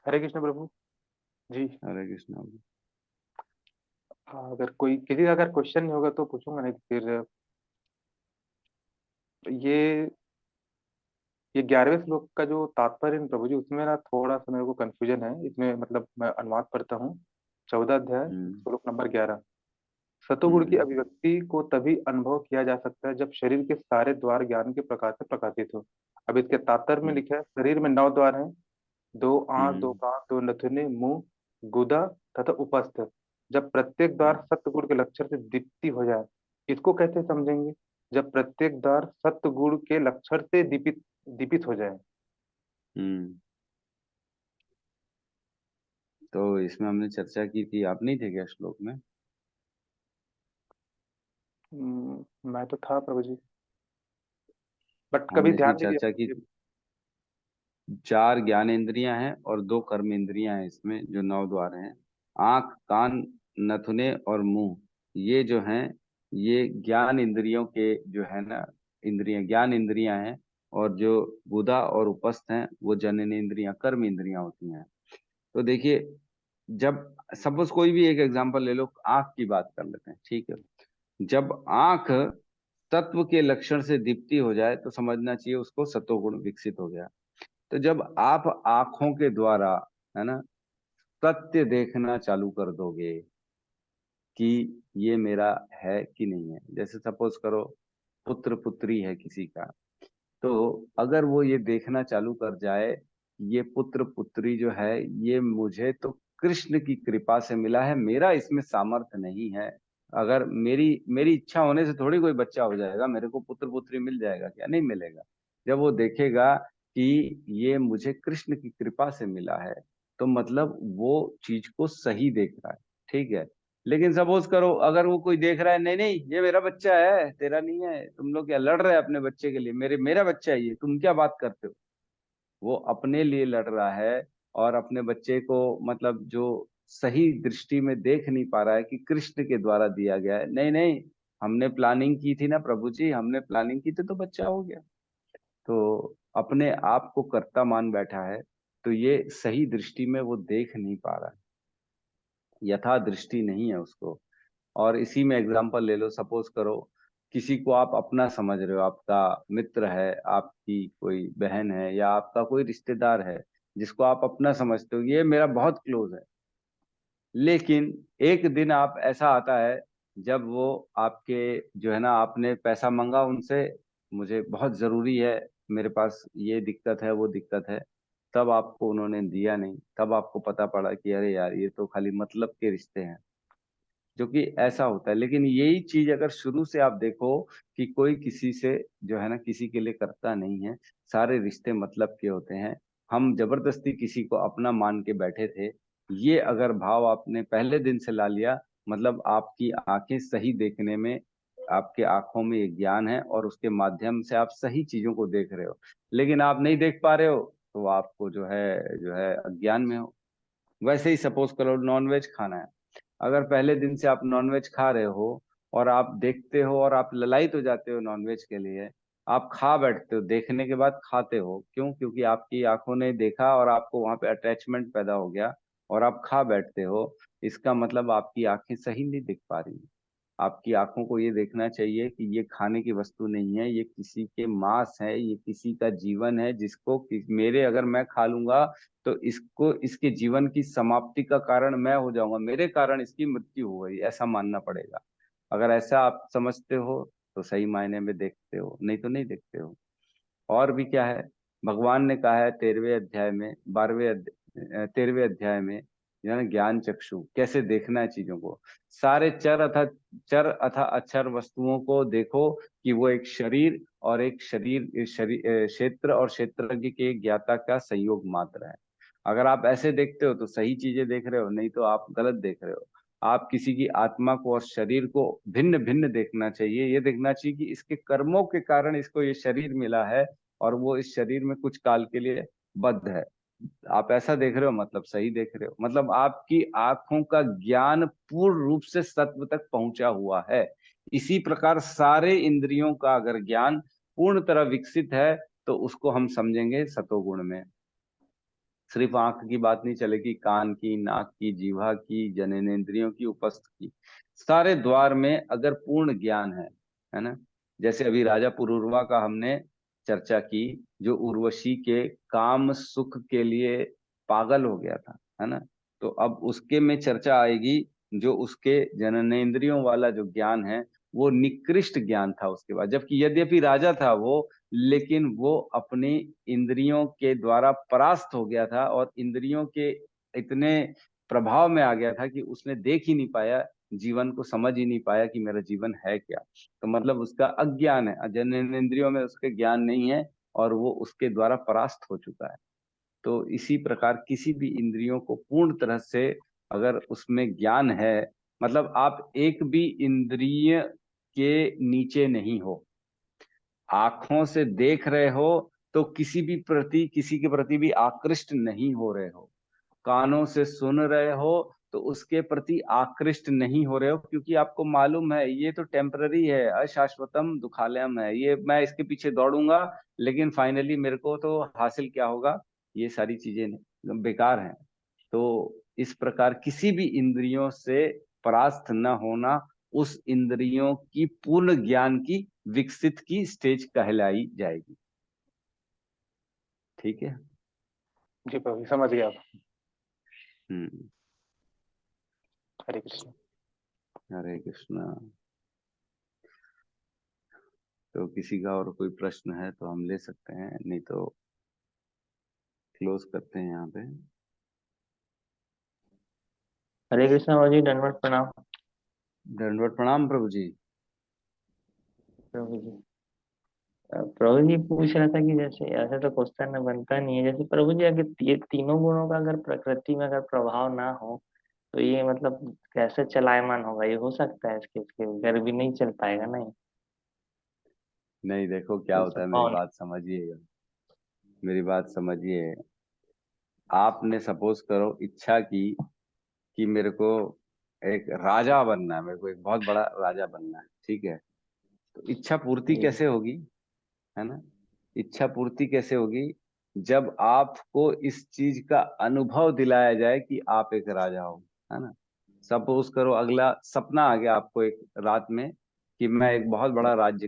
हरे कृष्ण प्रभु जी। हरे कृष्ण। हाँ, अगर कोई किसी का अगर क्वेश्चन नहीं होगा तो पूछूंगा, नहीं तो फिर ये ये 11वें श्लोक का जो तात्पर्य है प्रभु जी, उसमें ना थोड़ा सा मेरे को कंफ्यूजन है इसमें। मतलब मैं अनुवाद पढ़ता हूँ, 14 अध्याय हम्म श्लोक नंबर 11। सतोगुण की हम्म अभिव्यक्ति को तभी अनुभव किया जा सकता है जब शरीर के सारे द्वार ज्ञान के प्रकाश से प्रकाशित हो। अब इसके तात्पर्य में हम्म लिखा है, शरीर में 9 द्वार हैं, 2 आंख, 2 हम्म कान, 2 नथुने, मुंह, गुदा तथा उपस्थ। जब प्रत्येक द्वार हम्म सत्वगुण के लक्षण से दीप्ति हो जाए, इसको कैसे समझेंगे? जब प्रत्येक द्वार सत्वगुण के लक्षण से दीपित दीपित हो जाए। हम्म। तो इसमें हमने चर्चा की थी, आप नहीं थे क्या श्लोक में? मैं तो था प्रभु जी, बट कभी हमने इसमें ध्यान नहीं चर्चा की, दिया। 4 ज्ञान इंद्रियां हैं और 2 कर्म इंद्रियां हैं इसमें, जो 9 द्वार हैं। आंख, कान, नथुने और मुंह, ये जो हैं, ये ज्ञान इंद्रियों के जो है ना, इंद्रियां, ज्ञान इंद्रियां हैं। और जो बुधा और उपस्थ हैं, वो जनन इंद्रियां, कर्म इंद्रियां होती हैं। तो देखिए, जब सपोज कोई भी एक एग्जांपल ले लो, आंख की बात कर लेते हैं, ठीक है। जब आंख तत्व के लक्षण से दीप्ति हो जाए, तो समझना चाहिए उसको सतोगुण विकसित हो गया। तो जब आप आंखों के द्वारा, है ना, सत्य देखना चालू कर दोगे कि ये मेरा है कि नहीं है, जैसे सपोज करो पुत्र पुत्री है किसी का, तो अगर वो ये देखना चालू कर जाए, ये पुत्र पुत्री जो है, ये मुझे तो कृष्ण की कृपा से मिला है, मेरा इसमें सामर्थ्य नहीं है। अगर मेरी मेरी इच्छा होने से थोड़ी कोई बच्चा हो जाएगा, मेरे को पुत्र पुत्री मिल जाएगा क्या? नहीं मिलेगा। जब वो देखेगा कि ये मुझे कृष्ण की कृपा से मिला है, तो मतलब वो चीज को सही देख रहा है। ठीक है, लेकिन सपोज करो अगर वो कोई देख रहा है, नहीं नहीं ये मेरा बच्चा है, तेरा नहीं है, तुम लोग क्या लड़ रहे हैं अपने बच्चे के लिए, मेरा बच्चा है ये, तुम क्या बात करते हो, वो अपने लिए लड़ रहा है। और अपने बच्चे को मतलब जो सही दृष्टि में देख नहीं पा रहा है कि कृष्ण के द्वारा दिया गया है, नहीं नहीं, हमने प्लानिंग की थी ना प्रभु जी, हमने प्लानिंग की थी तो बच्चा हो गया। तो अपने आप को कर्ता मान बैठा है, तो ये सही दृष्टि में वो देख नहीं पा रहा है, यथा दृष्टि नहीं है उसको। और इसी में एग्जांपल ले लो, सपोज करो किसी को आप अपना समझ रहे हो, आपका मित्र है, आपकी कोई बहन है, या आपका कोई रिश्तेदार है जिसको आप अपना समझते हो, ये मेरा बहुत क्लोज है, लेकिन एक दिन आप ऐसा आता है जब वो आपके जो है ना, आपने पैसा मांगा उनसे, मुझे बहुत जरूरी है, मेरे पास ये दिक्कत है वो दिक्कत है, तब आपको उन्होंने दिया नहीं, तब आपको पता पड़ा कि अरे यार ये तो खाली मतलब के रिश्ते हैं, जो कि ऐसा होता है। लेकिन यही चीज अगर शुरू से आप देखो कि कोई किसी से जो है ना किसी के लिए करता नहीं है, सारे रिश्ते मतलब के होते हैं, हम जबरदस्ती किसी को अपना मान के बैठे थे, ये अगर भाव आपने पहले दिन से ला लिया, मतलब आपकी आंखें सही देखने में, आपके आंखों में ये ज्ञान है और उसके माध्यम से आप सही चीजों को देख रहे हो, लेकिन आप नहीं देख पा रहे हो, तो आपको जो है अज्ञान में हो। वैसे ही सपोज करो नॉनवेज खाना है, अगर पहले दिन से आप नॉनवेज खा रहे हो और आप देखते हो और आप ललायत हो जाते हो नॉनवेज के लिए, आप खा बैठते हो, देखने के बाद खाते हो, क्यों? क्योंकि आपकी आंखों ने देखा और आपको वहां पे अटैचमेंट पैदा हो गया और आप खा बैठते हो। इसका मतलब आपकी आंखें सही नहीं दिख पा रही। आपकी आंखों को ये देखना चाहिए कि ये खाने की वस्तु नहीं है, ये किसी के मांस है, ये किसी का जीवन है, जिसको मेरे अगर मैं खा लूंगा तो इसको, इसके जीवन की समाप्ति का कारण मैं हो जाऊंगा, मेरे कारण इसकी मृत्यु हो गई, ऐसा मानना पड़ेगा। अगर ऐसा आप समझते हो तो सही मायने में देखते हो, नहीं तो नहीं देखते हो। और भी क्या है, भगवान ने कहा है 13वें अध्याय में, 13वें अध्याय में, जो है ना, ज्ञान चक्षु, कैसे देखना है चीजों को। सारे चर अथा अचर वस्तुओं को देखो कि वो एक शरीर और एक क्षेत्र और क्षेत्रज्ञ के ज्ञाता का संयोग मात्र है। अगर आप ऐसे देखते हो तो सही चीजें देख रहे हो, नहीं तो आप गलत देख रहे हो। आप किसी की आत्मा को और शरीर को भिन्न भिन्न देखना चाहिए, ये देखना चाहिए कि इसके कर्मों के कारण इसको ये शरीर मिला है और वो इस शरीर में कुछ काल के लिए बद्ध है। आप ऐसा देख रहे हो मतलब सही देख रहे हो, मतलब आपकी आंखों का ज्ञान पूर्ण रूप से सत्व तक पहुंचा हुआ है। इसी प्रकार सारे इंद्रियों का अगर ज्ञान पूर्ण तरह विकसित है तो उसको हम समझेंगे सतोगुण में। सिर्फ आंख की बात नहीं चलेगी, कान की, नाक की, जीवा की, जननेंद्रियों की, उपस्थ की, सारे द्वार में अगर पूर्ण ज्ञान है ना। जैसे अभी राजा पुरूरवा का हमने चर्चा की, जो उर्वशी के काम सुख के लिए पागल हो गया था, है ना। तो अब उसके में चर्चा आएगी, जो उसके जननेंद्रियों वाला जो ज्ञान है वो निकृष्ट ज्ञान था उसके बाद, जबकि यद्यपि राजा था वो, लेकिन वो अपनी इंद्रियों के द्वारा परास्त हो गया था और इंद्रियों के इतने प्रभाव में आ गया था कि उसने देख ही नहीं पाया, जीवन को समझ ही नहीं पाया कि मेरा जीवन है क्या। तो मतलब उसका अज्ञान है, जननेंद्रियों में उसके ज्ञान नहीं है और वो उसके द्वारा परास्त हो चुका है। तो इसी प्रकार किसी भी इंद्रियों को पूर्ण तरह से अगर उसमें ज्ञान है, मतलब आप एक भी इंद्रिय के नीचे नहीं हो। आंखों से देख रहे हो तो किसी के प्रति भी आकृष्ट नहीं हो रहे हो। कानों से सुन रहे हो तो उसके प्रति आकृष्ट नहीं हो रहे हो, क्योंकि आपको मालूम है ये तो टेम्पररी है, अशाश्वतम दुखालयम है, ये मैं इसके पीछे दौड़ूंगा लेकिन फाइनली मेरे को तो हासिल क्या होगा, ये सारी चीजें बेकार हैं। तो इस प्रकार किसी भी इंद्रियों से परास्त न होना उस इंद्रियों की पूर्ण ज्ञान की विकसित की स्टेज कहलाई जाएगी। ठीक है। जी प्रभु समझ गया। हम्म। हरे कृष्ण। हरे कृष्णा। तो किसी का और कोई प्रश्न है तो हम ले सकते हैं, नहीं तो क्लोज करते हैं यहाँ पे। हरे कृष्णा बाबू जी, दंडवत प्रणाम। दंडवत प्रणाम प्रभु जी। प्रभु जी, प्रभु जी पूछ रहा था कि जैसे ऐसा तो क्वेश्चन बनता नहीं है, जैसे प्रभु जी अगर ये तीनों गुणों का अगर प्रकृति में अगर प्रभाव ना हो तो ये मतलब कैसे चलायमान होगा? ये हो सकता है इसके घर भी नहीं चल पाएगा? नहीं, नहीं, देखो क्या ये होता है, मेरी संभव बात समझिए, मेरी बात समझिए। आपने सपोज करो इच्छा की कि मेरे को एक राजा बनना है, मेरे को एक बहुत बड़ा राजा बनना है, ठीक है। तो इच्छा पूर्ति नहीं। जी। कैसे होगी, है ना। इच्छा पूर्ति कैसे होगी, जब आपको इस चीज का अनुभव दिलाया जाए कि आप एक राजा हो, है ना। सपोज करो अगला सपना आ गया आपको एक रात में कि मैं एक बहुत बड़ा राज्य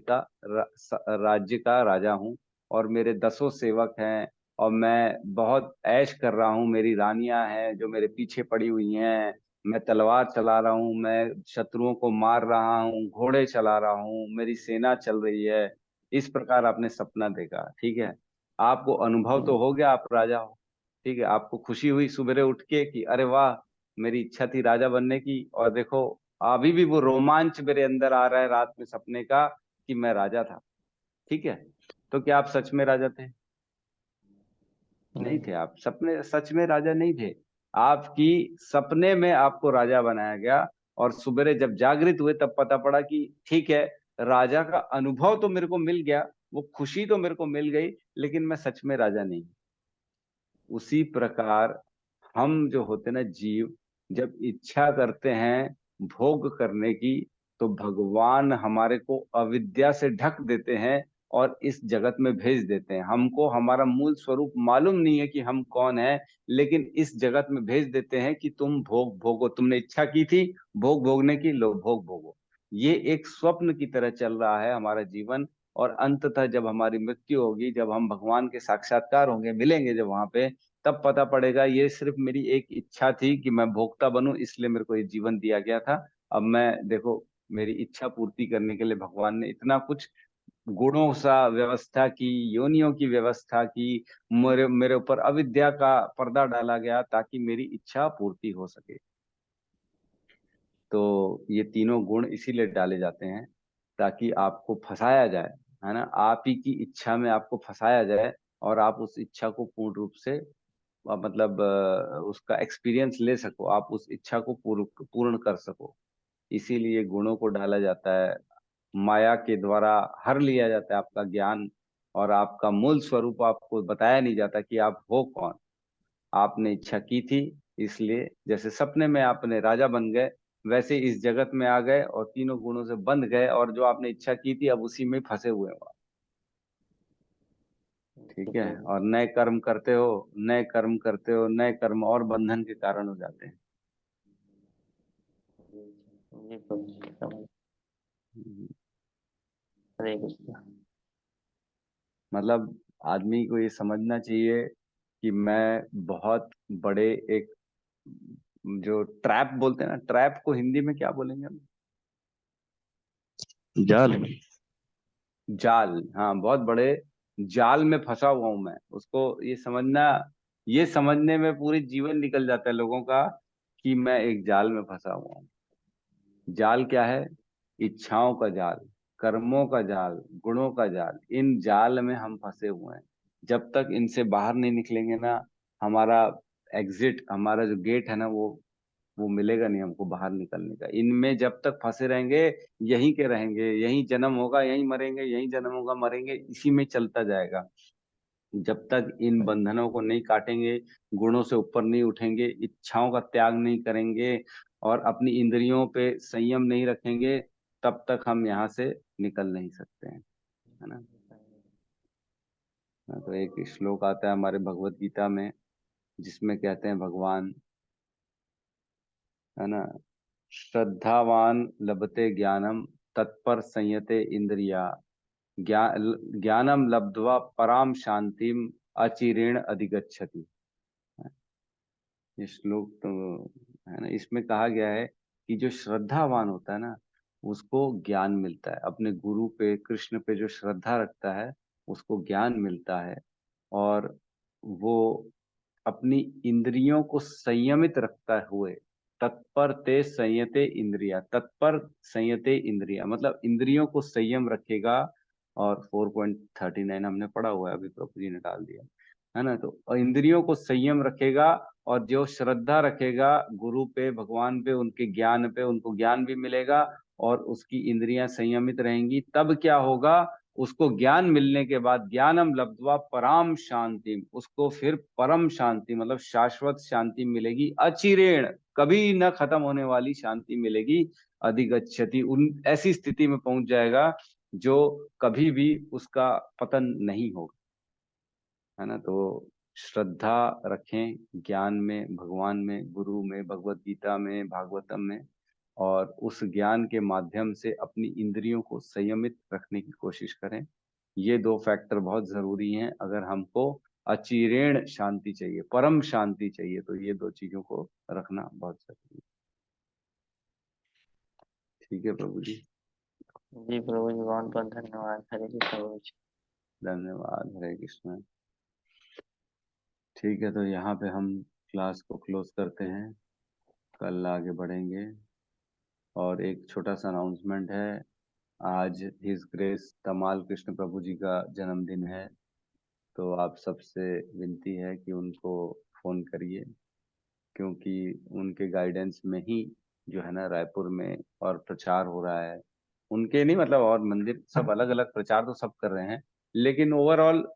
का राजा हूँ और मेरे 10 सेवक हैं और मैं बहुत ऐश कर रहा हूँ, मेरी रानियां हैं जो मेरे पीछे पड़ी हुई हैं, मैं तलवार चला रहा हूँ, मैं शत्रुओं को मार रहा हूँ, घोड़े चला रहा हूँ, मेरी सेना चल रही है। इस प्रकार आपने सपना देखा, ठीक है। आपको अनुभव तो हो गया आप राजा हो, ठीक है। आपको खुशी हुई सुबह उठ के कि अरे वाह, मेरी इच्छा थी राजा बनने की, और देखो अभी भी वो रोमांच मेरे अंदर आ रहा है रात में सपने का कि मैं राजा था, ठीक है। तो क्या आप सच में राजा थे? नहीं थे। आप सपने सच में राजा नहीं थे। आपकी सपने में आपको राजा बनाया गया, और सुबह जब जागृत हुए तब पता पड़ा कि ठीक है, राजा का अनुभव तो मेरे को मिल गया, वो खुशी तो मेरे को मिल गई, लेकिन मैं सच में राजा नहीं। उसी प्रकार हम जो होते ना जीव, जब इच्छा करते हैं भोग करने की, तो भगवान हमारे को अविद्या से ढक देते हैं और इस जगत में भेज देते हैं। हमको हमारा मूल स्वरूप मालूम नहीं है कि हम कौन है, लेकिन इस जगत में भेज देते हैं कि तुम भोग भोगो, तुमने इच्छा की थी भोग भोगने की, लो भोग भोगो। ये एक स्वप्न की तरह चल रहा है हमारा जीवन। और अंततः जब हमारी मृत्यु होगी, जब हम भगवान के साक्षात्कार होंगे, मिलेंगे जब वहां पे, तब पता पड़ेगा ये सिर्फ मेरी एक इच्छा थी कि मैं भोक्ता बनूं, इसलिए मेरे को ये जीवन दिया गया था। अब मैं देखो, मेरी इच्छा पूर्ति करने के लिए भगवान ने इतना कुछ गुणों सा व्यवस्था की, योनियों की व्यवस्था की, मेरे मेरे ऊपर अविद्या का पर्दा डाला गया ताकि मेरी इच्छा पूर्ति हो सके। तो ये तीनों गुण इसीलिए डाले जाते हैं ताकि आपको फंसाया जाए, है ना, आप ही की इच्छा में आपको फंसाया जाए, और आप उस इच्छा को पूर्ण रूप से मतलब उसका एक्सपीरियंस ले सको, आप उस इच्छा को पूर्ण कर सको। इसीलिए गुणों को डाला जाता है, माया के द्वारा हर लिया जाता है आपका ज्ञान, और आपका मूल स्वरूप आपको बताया नहीं जाता कि आप हो कौन। आपने इच्छा की थी, इसलिए जैसे सपने में आपने राजा बन गए, वैसे इस जगत में आ गए और तीनों गुणों से बंध गए, और जो आपने इच्छा की थी अब उसी में फंसे हुए हो आप। ठीक है। और नए कर्म करते हो, नए कर्म करते हो, नए कर्म और बंधन के कारण हो जाते हैं। जी प्रभु समझ। हम्म। हरे कृष्ण। मतलब आदमी को ये समझना चाहिए कि मैं बहुत बड़े एक, जो ट्रैप बोलते हैं ना, ट्रैप को हिंदी में क्या बोलेंगे हम? जाल। जाल, हाँ, बहुत बड़े जाल में फंसा हुआ हूं मैं, उसको ये समझना। ये समझने में पूरी जीवन निकल जाता है लोगों का कि मैं एक जाल में फंसा हुआ हूँ। जाल क्या है? इच्छाओं का जाल, कर्मों का जाल, गुणों का जाल। इन जाल में हम फंसे हुए हैं। जब तक इनसे बाहर नहीं निकलेंगे ना, हमारा एग्जिट, हमारा जो गेट है ना, वो मिलेगा नहीं हमको बाहर निकलने का। इनमें जब तक फंसे रहेंगे, यहीं के रहेंगे, यहीं जन्म होगा यहीं मरेंगे, यहीं जन्म होगा मरेंगे, इसी में चलता जाएगा। जब तक इन बंधनों को नहीं काटेंगे, गुणों से ऊपर नहीं उठेंगे, इच्छाओं का त्याग नहीं करेंगे, और अपनी इंद्रियों पे संयम नहीं रखेंगे, तब तक हम यहाँ से निकल नहीं सकते हैं, है ना। तो एक श्लोक आता है हमारे भगवत गीता में, जिसमें कहते हैं भगवान, है ना, श्रद्धावान लभते ज्ञानम तत्पर संयते इंद्रिया, ज्ञानम लब्ध्वा पराम शांतिम अचिरेण अधिगच्छति। ये श्लोक तो, है ना, इसमें कहा गया है कि जो श्रद्धावान होता है ना, उसको ज्ञान मिलता है। अपने गुरु पे, कृष्ण पे जो श्रद्धा रखता है, उसको ज्ञान मिलता है। और वो अपनी इंद्रियों को संयमित रखता हुए, तत्पर ते संयते इंद्रिया, तत्पर संयते इंद्रिया मतलब इंद्रियों को संयम रखेगा। और 4.39 हमने पढ़ा हुआ है, अभी प्रभु जी ने डाल दिया, है ना। तो इंद्रियों को संयम रखेगा, और जो श्रद्धा रखेगा गुरु पे, भगवान पे, उनके ज्ञान पे, उनको ज्ञान भी मिलेगा, और उसकी इंद्रियां संयमित रहेंगी। तब क्या होगा? उसको ज्ञान मिलने के बाद, ज्ञानम लब्ध्वा पराम शांति, उसको फिर परम शांति मतलब शाश्वत शांति मिलेगी, अचिरेण, कभी न खत्म होने वाली शांति मिलेगी। अधिगच्छति, उन ऐसी स्थिति में पहुंच जाएगा जो कभी भी उसका पतन नहीं होगा, है ना। तो श्रद्धा रखें ज्ञान में, भगवान में, गुरु में, भगवत गीता में, भागवतम में, और उस ज्ञान के माध्यम से अपनी इंद्रियों को संयमित रखने की कोशिश करें। ये दो फैक्टर बहुत जरूरी हैं अगर हमको अचिरेण शांति चाहिए, परम शांति चाहिए, तो ये दो चीजों को रखना बहुत जरूरी है। ठीक है प्रभु जी, जी प्रभु जी, बहुत बहुत धन्यवाद। हरे कृष्ण प्रभु जी। धन्यवाद। हरे कृष्ण। ठीक है, तो यहाँ पे हम क्लास को क्लोज करते हैं, कल आगे बढ़ेंगे। और एक छोटा सा अनाउंसमेंट है, आज हिज ग्रेस तमाल कृष्ण प्रभु जी का जन्मदिन है, तो आप सबसे विनती है कि उनको फ़ोन करिए, क्योंकि उनके गाइडेंस में ही जो है ना रायपुर में और प्रचार हो रहा है। उनके नहीं मतलब, और मंदिर सब अलग अलग प्रचार तो सब कर रहे हैं, लेकिन ओवरऑल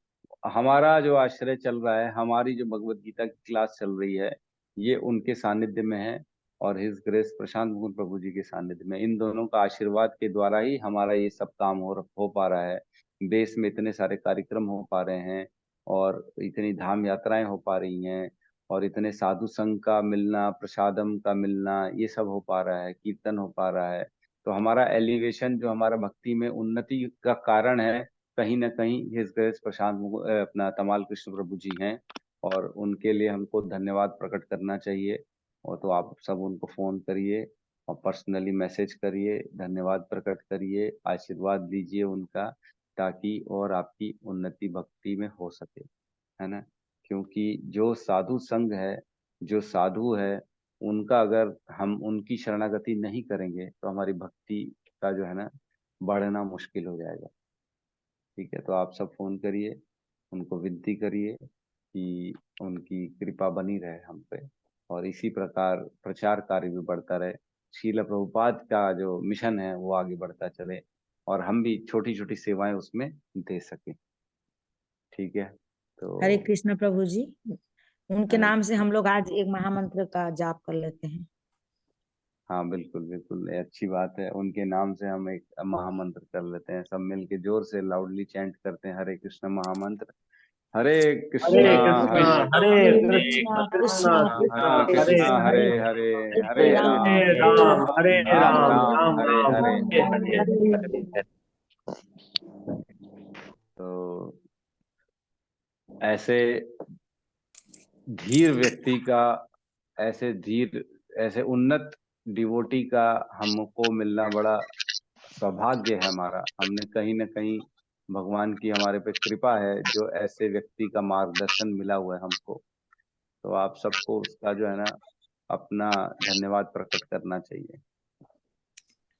हमारा जो आश्रय चल रहा है, हमारी जो भगवत गीता की क्लास चल रही है, ये उनके सानिध्य में है और हिज ग्रेस प्रशांत मुकुंद प्रभु जी के सानिध्य में। इन दोनों का आशीर्वाद के द्वारा ही हमारा ये सब काम हो पा रहा है। देश में इतने सारे कार्यक्रम हो पा रहे हैं और इतनी धाम यात्राएं हो पा रही हैं और इतने साधु संघ का मिलना, प्रसादम का मिलना, ये सब हो पा रहा है, कीर्तन हो पा रहा है। तो हमारा एलिवेशन, जो हमारा भक्ति में उन्नति का कारण है, कहीं ना कहीं हिज ग्रेस अपना तमाल कृष्ण प्रभु जी हैं, और उनके लिए हमको धन्यवाद प्रकट करना चाहिए। और तो आप सब उनको फोन करिए और पर्सनली मैसेज करिए, धन्यवाद प्रकट करिए, आशीर्वाद दीजिए उनका, ताकि और आपकी उन्नति भक्ति में हो सके, है ना। क्योंकि जो साधु संघ है, जो साधु है, उनका अगर हम उनकी शरणागति नहीं करेंगे तो हमारी भक्ति का जो है ना बढ़ना मुश्किल हो जाएगा। ठीक है, तो आप सब फोन करिए, उनको विनती करिए कि उनकी कृपा बनी रहे हम पे, और इसी प्रकार प्रचार कार्य भी बढ़ता रहे, शील प्रभुपाद का जो मिशन है वो आगे बढ़ता चले और हम भी छोटी छोटी सेवाएं उसमें दे सकें। ठीक है, तो हरे कृष्ण प्रभु जी, उनके हरे नाम से कृष्ण। हम लोग आज एक महामंत्र का जाप कर लेते हैं। हाँ बिल्कुल बिल्कुल, ये अच्छी बात है। उनके नाम से हम एक महामंत्र कर लेते हैं, सब मिलके जोर से लाउडली चैंट करते हैं हरे कृष्ण महामंत्र। हरे कृष्णा हरे हरे कृष्णा हरे कृष्णा कृष्णा कृष्णा कृष्णा हरे कृष्णा हरे हरे हरे, हरे हरे राम राम हरे राम राम राम राम हरे राम हरे। हरे हरे। तो ऐसे धीर व्यक्ति का, ऐसे उन्नत डिवोटी का हमको मिलना बड़ा सौभाग्य है हमारा। हमने कहीं ना कहीं, भगवान की हमारे पे कृपा है जो ऐसे व्यक्ति का मार्गदर्शन मिला हुआ है हमको। तो आप सबको उसका जो है ना अपना धन्यवाद प्रकट करना चाहिए।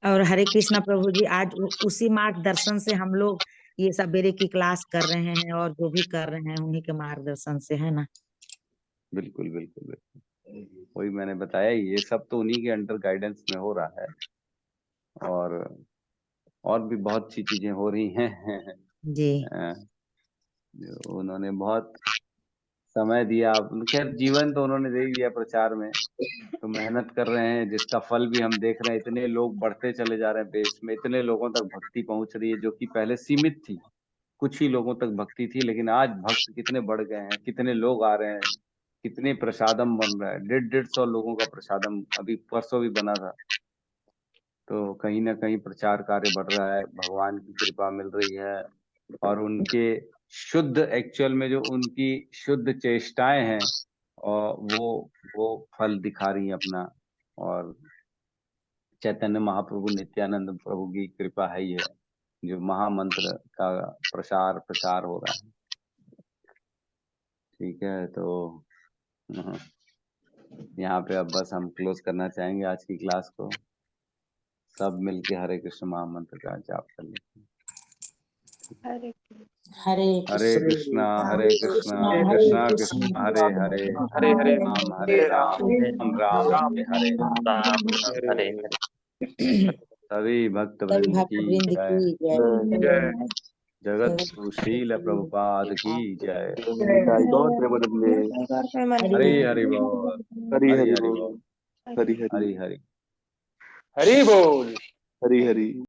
और हरे कृष्णा प्रभु जी, आज उसी मार्गदर्शन से हम लोग ये सवेरे की क्लास कर रहे हैं और जो भी कर रहे हैं उन्हीं के मार्गदर्शन से, है ना। बिल्कुल बिल्कुल बिल्कुल, वही मैंने बताया, ये सब तो उन्हीं के अंडर गाइडेंस में हो रहा है, और भी बहुत सी चीजें हो रही हैं। जी। उन्होंने बहुत समय दिया। खैर जीवन तो उन्होंने दे ही दिया प्रचार में, तो मेहनत कर रहे हैं जिसका फल भी हम देख रहे हैं। इतने लोग बढ़ते चले जा रहे हैं देश में, इतने लोगों तक भक्ति पहुंच रही है जो कि पहले सीमित थी, कुछ ही लोगों तक भक्ति थी, लेकिन आज भक्त कितने बढ़ गए हैं, कितने लोग आ रहे हैं, कितने प्रसादम बन रहा है। 150-150 लोगों का प्रसादम अभी परसों भी बना था। तो कहीं ना कहीं प्रचार कार्य बढ़ रहा है, भगवान की कृपा मिल रही है, और उनके शुद्ध, एक्चुअल में जो उनकी शुद्ध चेष्टाएं हैं, और वो फल दिखा रही हैं अपना। और चैतन्य महाप्रभु नित्यानंद प्रभु की कृपा है ही है, जो महामंत्र का प्रचार हो रहा है। ठीक है, तो यहाँ पे अब बस हम क्लोज करना चाहेंगे आज की क्लास को। सब मिलके हरे कृष्ण महामंत्र का जाप कर लेते हैं। हरे हरे हरे कृष्णा कृष्णा हरे कृष्णा कृष्णा कृष्णा हरे हरे, हरे हरे हरे राम हरे राम राम हरे हरे। हरे हरे। सभी भक्त सभी वृंद भक्त की वृंद जय, की जय। जय। जगत सुशील प्रभुपाद की जय। हरि हरि हरि बोल, हरि हरि हरि हरि बोल। बोल, हरि हरि हरि हरि। हरि बोल। हरि हरि।